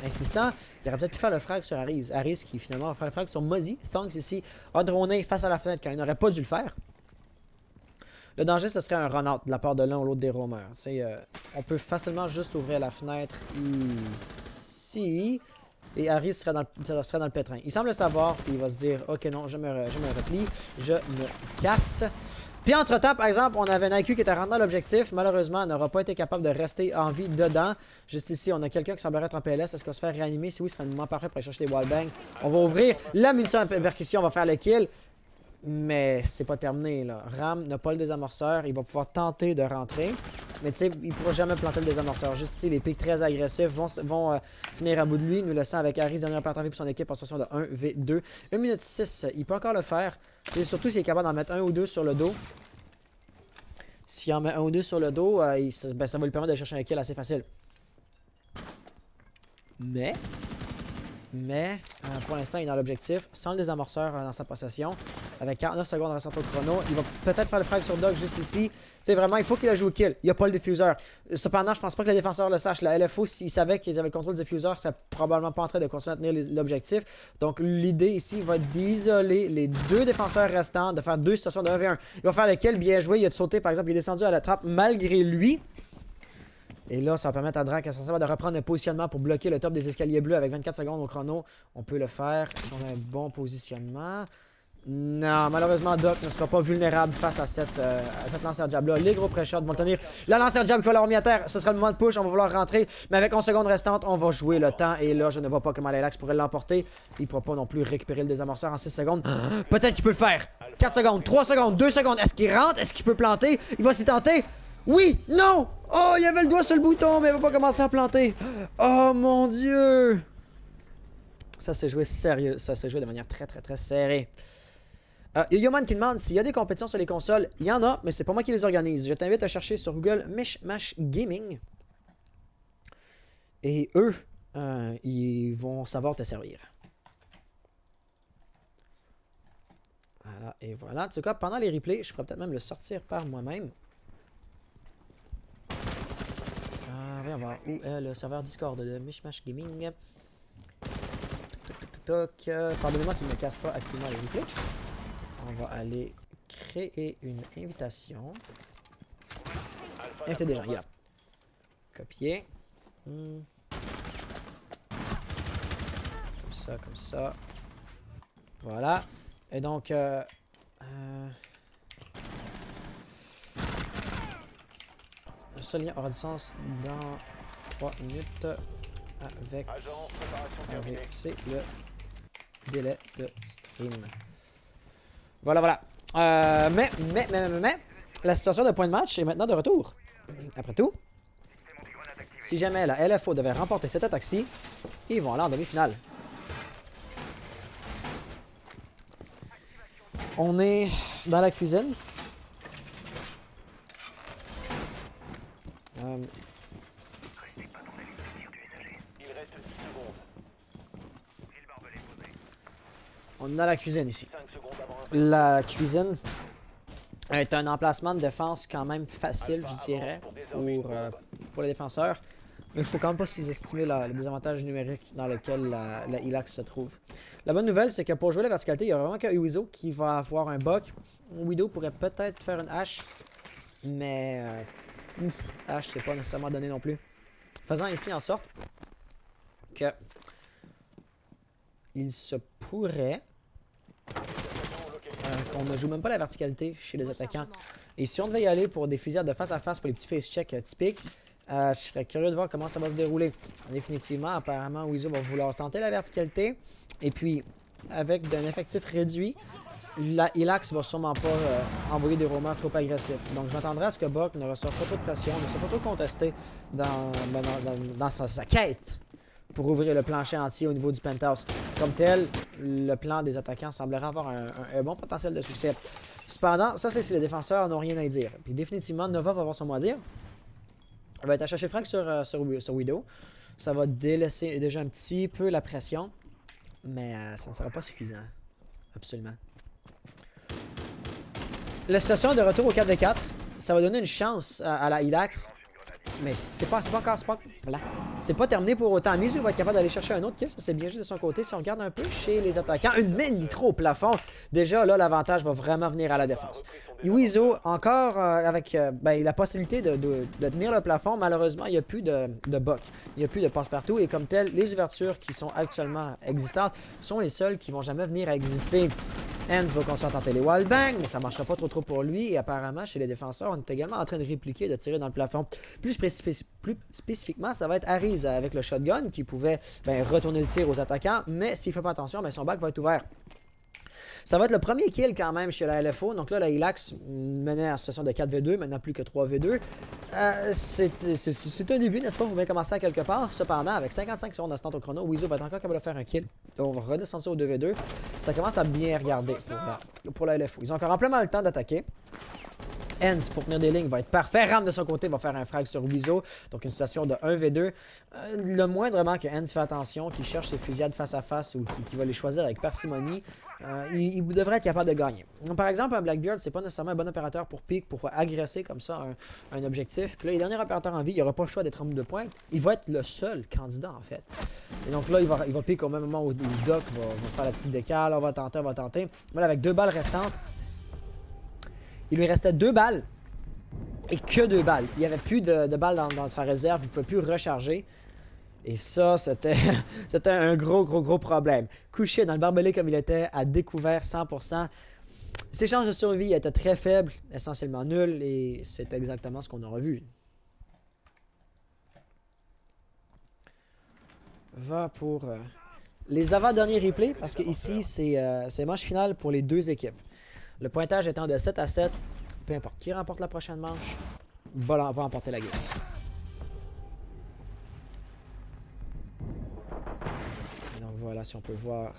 insistant, il aurait peut-être pu faire le frag sur Harris. Harris qui finalement va faire le frag sur Mozzie. Thonks ici a droné face à la fenêtre quand il n'aurait pas dû le faire. Le danger, ce serait un run-out de la part de l'un ou l'autre des roamers. On peut facilement juste ouvrir la fenêtre ici. Et Harris serait dans le pétrin. Il semble le savoir, puis il va se dire « Ok, non, je me replie, je me casse. » Puis entre-temps, par exemple, on avait un IQ qui était rentré dans l'objectif. Malheureusement, il n'aura pas été capable de rester en vie dedans. Juste ici, on a quelqu'un qui semblerait être en PLS. Est-ce qu'on va se faire réanimer? Si oui, ce serait le moment parfait pour aller chercher des wallbangs. On va ouvrir la munition à percussion, on va faire le kill. Mais c'est pas terminé, là. Ram n'a pas le désamorceur. Il va pouvoir tenter de rentrer. Mais tu sais, il ne pourra jamais planter le désamorceur. Juste ici, les pics très agressifs vont finir à bout de lui. Nous laissant avec Harris, dernier opérateur en vie pour son équipe en situation de 1v2. 1 minute 6, il peut encore le faire. Et surtout s'il est capable d'en mettre un ou deux sur le dos. S'il en met un ou deux sur le dos, ça va lui permettre de chercher un kill assez facile. Mais pour l'instant, il est dans l'objectif, sans le désamorceur dans sa possession. Avec 49 secondes restant au chrono. Il va peut-être faire le frag sur Doc juste ici. Tu sais, vraiment, il faut qu'il la joue au kill. Il n'y a pas le diffuseur. Cependant, je pense pas que les défenseurs le sachent. La LFO, s'ils savaient qu'ils avaient le contrôle du diffuseur, c'est probablement pas en train de continuer à tenir l'objectif. Donc, l'idée ici va être d'isoler les deux défenseurs restants, de faire deux situations de 1v1. Il va faire le kill, bien joué. Il a sauté, par exemple, il est descendu à la trappe malgré lui. Et là, ça va permettre à Drac de reprendre un positionnement pour bloquer le top des escaliers bleus avec 24 secondes au chrono. On peut le faire si on a un bon positionnement. Non, malheureusement, Doc ne sera pas vulnérable face à cette lanceur jab-là. Les gros pré-shots vont le tenir. La lanceur jab qui va l'avoir mis à terre. Ce sera le moment de push. On va vouloir rentrer. Mais avec 11 secondes restantes, on va jouer le temps. Et là, je ne vois pas comment Lilax pourrait l'emporter. Il ne pourra pas non plus récupérer le désamorceur en 6 secondes. Peut-être qu'il peut le faire. 4 secondes, 3 secondes, 2 secondes. Est-ce qu'il rentre? Est-ce qu'il peut planter? Il va s'y tenter. Oui! Non! Oh, il avait le doigt sur le bouton, mais il va pas commencer à planter. Oh mon Dieu! Ça s'est joué sérieux. Ça s'est joué de manière très, très, très serrée. Yoman qui demande s'il y a des compétitions sur les consoles. Il y en a, mais c'est pas moi qui les organise. Je t'invite à chercher sur Google Mishmash Gaming. Et eux, ils vont savoir te servir. Voilà, et voilà. Tu sais quoi, pendant les replays, je pourrais peut-être même le sortir par moi-même. Voyons voir où est le serveur Discord de Mishmash Gaming. Pardonnez-moi si je ne casse pas activement les replays. On va aller créer une invitation. Inviter des gens, il est là. Copier. Comme ça. Voilà. Et donc, ce lien aura du sens dans 3 minutes avec c'est le délai de stream. Voilà. Mais, la situation de point de match est maintenant de retour. Après tout, si jamais la LFO devait remporter cette attaque-ci, ils vont aller en demi-finale. On est dans la cuisine. On est dans la cuisine ici. La cuisine est un emplacement de défense quand même facile, je dirais, pour les défenseurs. Mais il ne faut quand même pas sous-estimer le désavantage numérique dans lequel la Ilax se trouve. La bonne nouvelle, c'est que pour jouer la verticalité, il n'y a vraiment que Uizo qui va avoir un buck. Widow pourrait peut-être faire une hache, mais hache, c'est pas nécessairement donné non plus. Faisant ici en sorte que il se pourrait qu'on ne joue même pas la verticalité chez les attaquants. Et si on devait y aller pour des fusillades de face à face pour les petits face checks typiques, je serais curieux de voir comment ça va se dérouler. Définitivement, apparemment, Wizo va vouloir tenter la verticalité. Et puis, avec un effectif réduit, la Ilax va sûrement pas envoyer des roamers trop agressifs. Donc, je m'attendrai à ce que Buck ne reçoive pas trop de pression, ne soit pas trop contesté dans sa quête pour ouvrir le plancher entier au niveau du penthouse. Comme tel, le plan des attaquants semblerait avoir un bon potentiel de succès. Cependant, ça c'est si les défenseurs n'ont rien à dire. Puis définitivement, Nova va avoir son mot à dire. Elle va être à chercher Frank sur Widow. Ça va délaisser déjà un petit peu la pression. Mais ça ne sera pas suffisant. Absolument. La situation de retour au 4v4, ça va donner une chance à la Ilax. Mais c'est pas encore... Voilà. C'est pas terminé pour autant. Mizu va être capable d'aller chercher un autre kill. Ça, c'est bien juste de son côté. Si on regarde un peu chez les attaquants, une mine nitro au plafond. Déjà, là, l'avantage va vraiment venir à la défense. Wizo, encore avec la possibilité de tenir le plafond. Malheureusement, il n'y a plus de buck. Il n'y a plus de passe-partout. Et comme tel, les ouvertures qui sont actuellement existantes sont les seules qui vont jamais venir à exister. Enz va continuer à tenter les wallbangs, mais ça ne marchera pas trop pour lui. Et apparemment, chez les défenseurs, on est également en train de répliquer, de tirer dans le plafond. Plus spécifiquement, ça va être Ariz avec le shotgun qui pouvait retourner le tir aux attaquants. Mais s'il ne fait pas attention, son bac va être ouvert. Ça va être le premier kill quand même chez la LFO. Donc là, la Ilax menait en situation de 4v2, maintenant plus que 3v2. C'est un début, n'est-ce pas? Vous pouvez commencer à quelque part. Cependant, avec 55 secondes d'instant au chrono, Wizo va être encore capable de faire un kill. Donc on va redescendre ça au 2v2. Ça commence à bien regarder pour la LFO. Ils ont encore amplement le temps d'attaquer. Enz, pour tenir des lignes, va être parfait. Ram de son côté va faire un frag sur Wizo. Donc une situation de 1v2. Le moindrement que Enz fait attention, qu'il cherche ses fusillades face à face ou qu'il va les choisir avec parcimonie, il devrait être capable de gagner. Donc, par exemple, un Blackbeard, c'est pas nécessairement un bon opérateur pour pique, pour agresser comme ça un objectif. Puis là, les derniers opérateurs en vie, il n'aura pas le choix d'être en bout de pointe. Il va être le seul candidat en fait. Et donc là, il va pique au même moment où Doc va faire la petite décale. On va tenter. Voilà, avec 2 balles restantes. Il lui restait 2 balles et que 2 balles. Il n'y avait plus de balles dans sa réserve. Il ne pouvait plus recharger. Et ça, c'était un gros problème. Couché dans le barbelé comme il était, à découvert 100%. Ses chances de survie étaient très faibles, essentiellement nulles. Et c'est exactement ce qu'on aura vu. Va pour les avant-derniers replays. Parce que ici, c'est manche finale pour les 2 équipes. Le pointage étant de 7-7, peu importe qui remporte la prochaine manche, va emporter la game. Et donc voilà, si on peut voir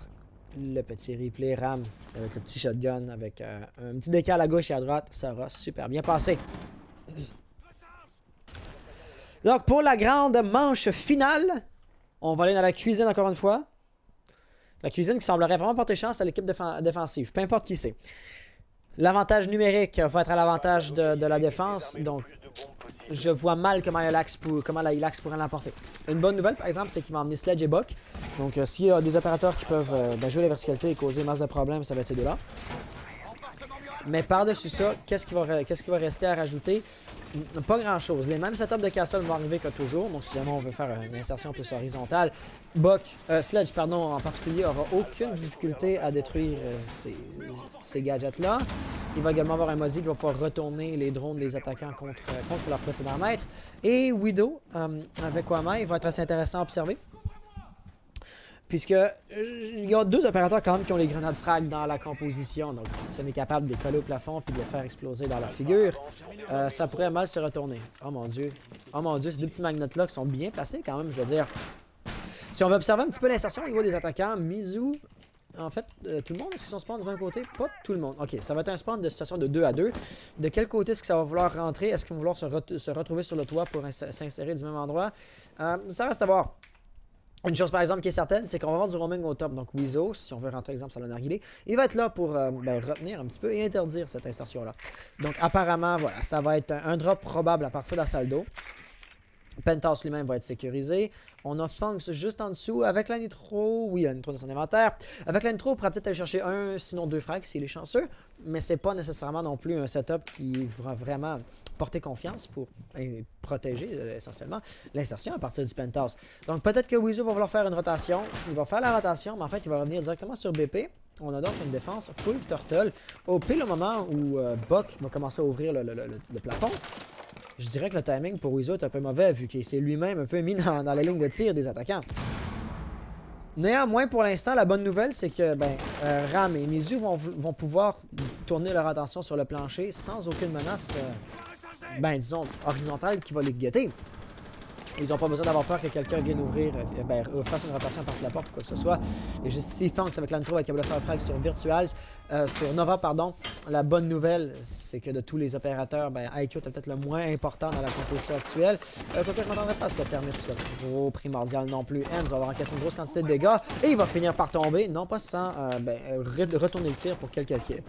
le petit replay Ram avec le petit shotgun, avec un petit décal à gauche et à droite, ça va super bien passer. Donc pour la grande manche finale, on va aller dans la cuisine encore une fois. La cuisine qui semblerait vraiment porter chance à l'équipe défensive, peu importe qui c'est. L'avantage numérique va être à l'avantage de la défense, donc je vois mal comment la Ilax pourrait l'emporter. Une bonne nouvelle, par exemple, c'est qu'il va emmener Sledge et Buck. Donc s'il y a des opérateurs qui peuvent jouer la verticalité et causer masse de problèmes, ça va être ces deux-là. Mais par-dessus ça, qu'est-ce qui va rester à rajouter? Pas grand-chose. Les mêmes setups de castle vont arriver que toujours. Donc si jamais on veut faire une insertion plus horizontale, Sledge en particulier aura aucune difficulté à détruire ces gadgets-là. Il va également avoir un Mozzie qui va pouvoir retourner les drones des attaquants contre leur précédent maître. Et Widow, avec Wamai, il va être assez intéressant à observer. Puisque il y a 2 opérateurs quand même qui ont les grenades frag dans la composition. Donc si on est capable de les coller au plafond et de les faire exploser dans leur figure, ça pourrait mal se retourner. Oh mon dieu. Oh mon dieu, ces 2 petits magnets-là qui sont bien placés quand même, je veux dire. Si on veut observer un petit peu l'insertion au niveau des attaquants, Mizu, en fait, tout le monde, est-ce qu'ils sont spawn du même côté? Pas tout le monde. Ok, ça va être un spawn de situation de 2 à 2. De quel côté est-ce que ça va vouloir rentrer? Est-ce qu'ils vont vouloir se retrouver sur le toit pour s'insérer du même endroit? Ça reste à voir. Une chose par exemple qui est certaine, c'est qu'on va avoir du roaming au top. Donc Wizo, si on veut rentrer exemple Salon Narguilé, il va être là pour retenir un petit peu et interdire cette insertion-là. Donc apparemment, voilà, ça va être un drop probable à partir de la salle d'eau. Penthouse lui-même va être sécurisé. On a Spanx juste en dessous. Avec la Nitro, oui, la Nitro dans son inventaire. Avec la Nitro, on pourra peut-être aller chercher un, sinon 2 frags s'il est chanceux. Mais c'est pas nécessairement non plus un setup qui va vraiment porter confiance pour protéger essentiellement l'insertion à partir du Penthouse. Donc peut-être que Wizo va vouloir faire une rotation. Il va faire la rotation, mais en fait, il va revenir directement sur BP. On a donc une défense full turtle. Au pile au moment où Buck va commencer à ouvrir le plafond. Je dirais que le timing pour Wizo est un peu mauvais vu qu'il s'est lui-même un peu mis dans la ligne de tir des attaquants. Néanmoins, pour l'instant, la bonne nouvelle, c'est que Ram et Mizu vont pouvoir tourner leur attention sur le plancher sans aucune menace, disons, horizontale qui va les guetter. Ils n'ont pas besoin d'avoir peur que quelqu'un vienne ouvrir, fasse une rotation, passe la porte ou quoi que ce soit. Et juste si Fanks avec l'intro avec capable de faire frag sur Virtuals, sur Nova, pardon. La bonne nouvelle, c'est que de tous les opérateurs, IQ est peut-être le moins important dans la composition actuelle. Quoique je m'attendrais pas à ce que Termite soit trop primordial non plus. Enz va avoir encaissé une grosse quantité de dégâts et il va finir par tomber, non pas sans retourner le tir pour quelques kills.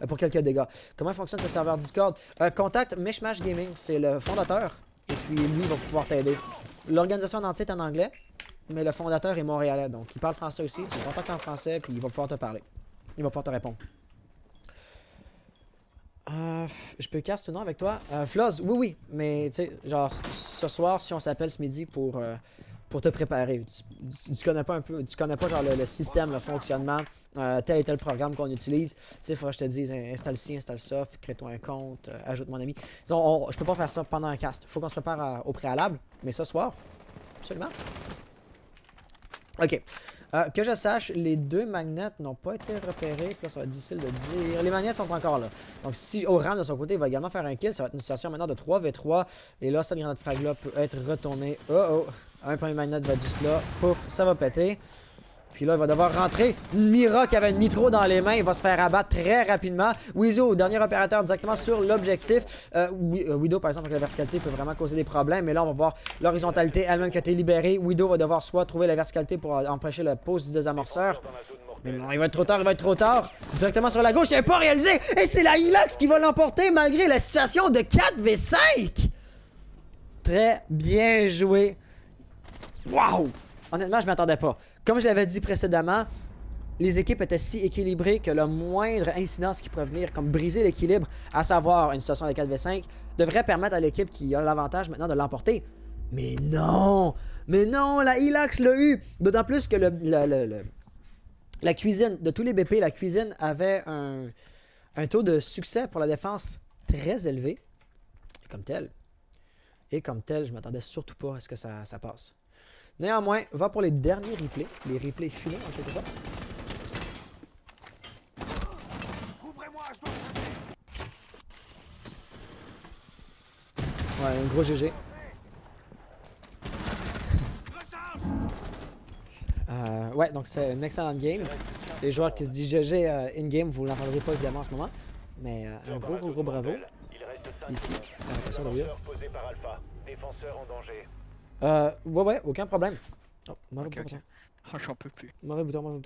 Pour quelques dégâts. Comment fonctionne ce serveur Discord? Contact Mishmash Gaming, c'est le fondateur. Et puis lui va pouvoir t'aider. L'organisation en entier est en anglais, mais le fondateur est montréalais. Donc il parle français aussi. Tu contactes en français, puis il va pouvoir te parler. Il va pouvoir te répondre. Je peux cast ou non avec toi? Floz, oui. Mais tu sais, genre ce soir, si on s'appelle ce midi pour te préparer. Tu connais pas un peu, tu connais pas genre le système, le fonctionnement, tel et tel programme qu'on utilise. Tu sais, il faudra que je te dise installe ci, installe ça, crée-toi un compte, ajoute mon ami. Disons, je peux pas faire ça pendant un cast. Faut qu'on se prépare au préalable, mais ce soir, absolument. Ok. Que je sache, les deux magnets n'ont pas été repérés. Puis là, ça va être difficile de dire. Les magnets sont encore là. Donc, si Oran de son côté il va également faire un kill, ça va être une situation maintenant de 3v3. Et là, cette grenade frag là peut être retournée. Un premier magnet va juste là. Pouf, ça va péter. Puis là, il va devoir rentrer. Mira qui avait une nitro dans les mains, il va se faire abattre très rapidement. Wizo, dernier opérateur directement sur l'objectif. Widow, par exemple, avec la verticalité peut vraiment causer des problèmes. Mais là, on va voir l'horizontalité elle-même qui a été libérée. Widow va devoir soit trouver la verticalité pour empêcher le pose du désamorceur. Mais non, il va être trop tard, Directement sur la gauche, il n'avait pas réalisé. Et c'est la Hilux qui va l'emporter malgré la situation de 4v5. Très bien joué. Waouh! Honnêtement, je ne m'attendais pas. Comme je l'avais dit précédemment, les équipes étaient si équilibrées que le moindre incidence qui pourrait venir, comme briser l'équilibre, à savoir une situation de 4v5, devrait permettre à l'équipe qui a l'avantage maintenant de l'emporter. Mais non! Mais non, la Hilux l'a eu! D'autant plus que la cuisine, de tous les BP, la cuisine avait un taux de succès pour la défense très élevé. Et comme tel, je m'attendais surtout pas à ce que ça passe. Néanmoins, va pour les derniers replays. Les replays finaux, en quelque sorte. Ouais, un gros GG. Ouais, donc c'est une excellente game. Les joueurs qui se disent GG in-game, vous ne l'entendrez pas évidemment en ce moment. Mais un gros bravo. Ici, la rotation de Défenseur en danger. Ouais, aucun problème. Oh, mauvais bouton. Oh, j'en peux plus. Mauvais bouton.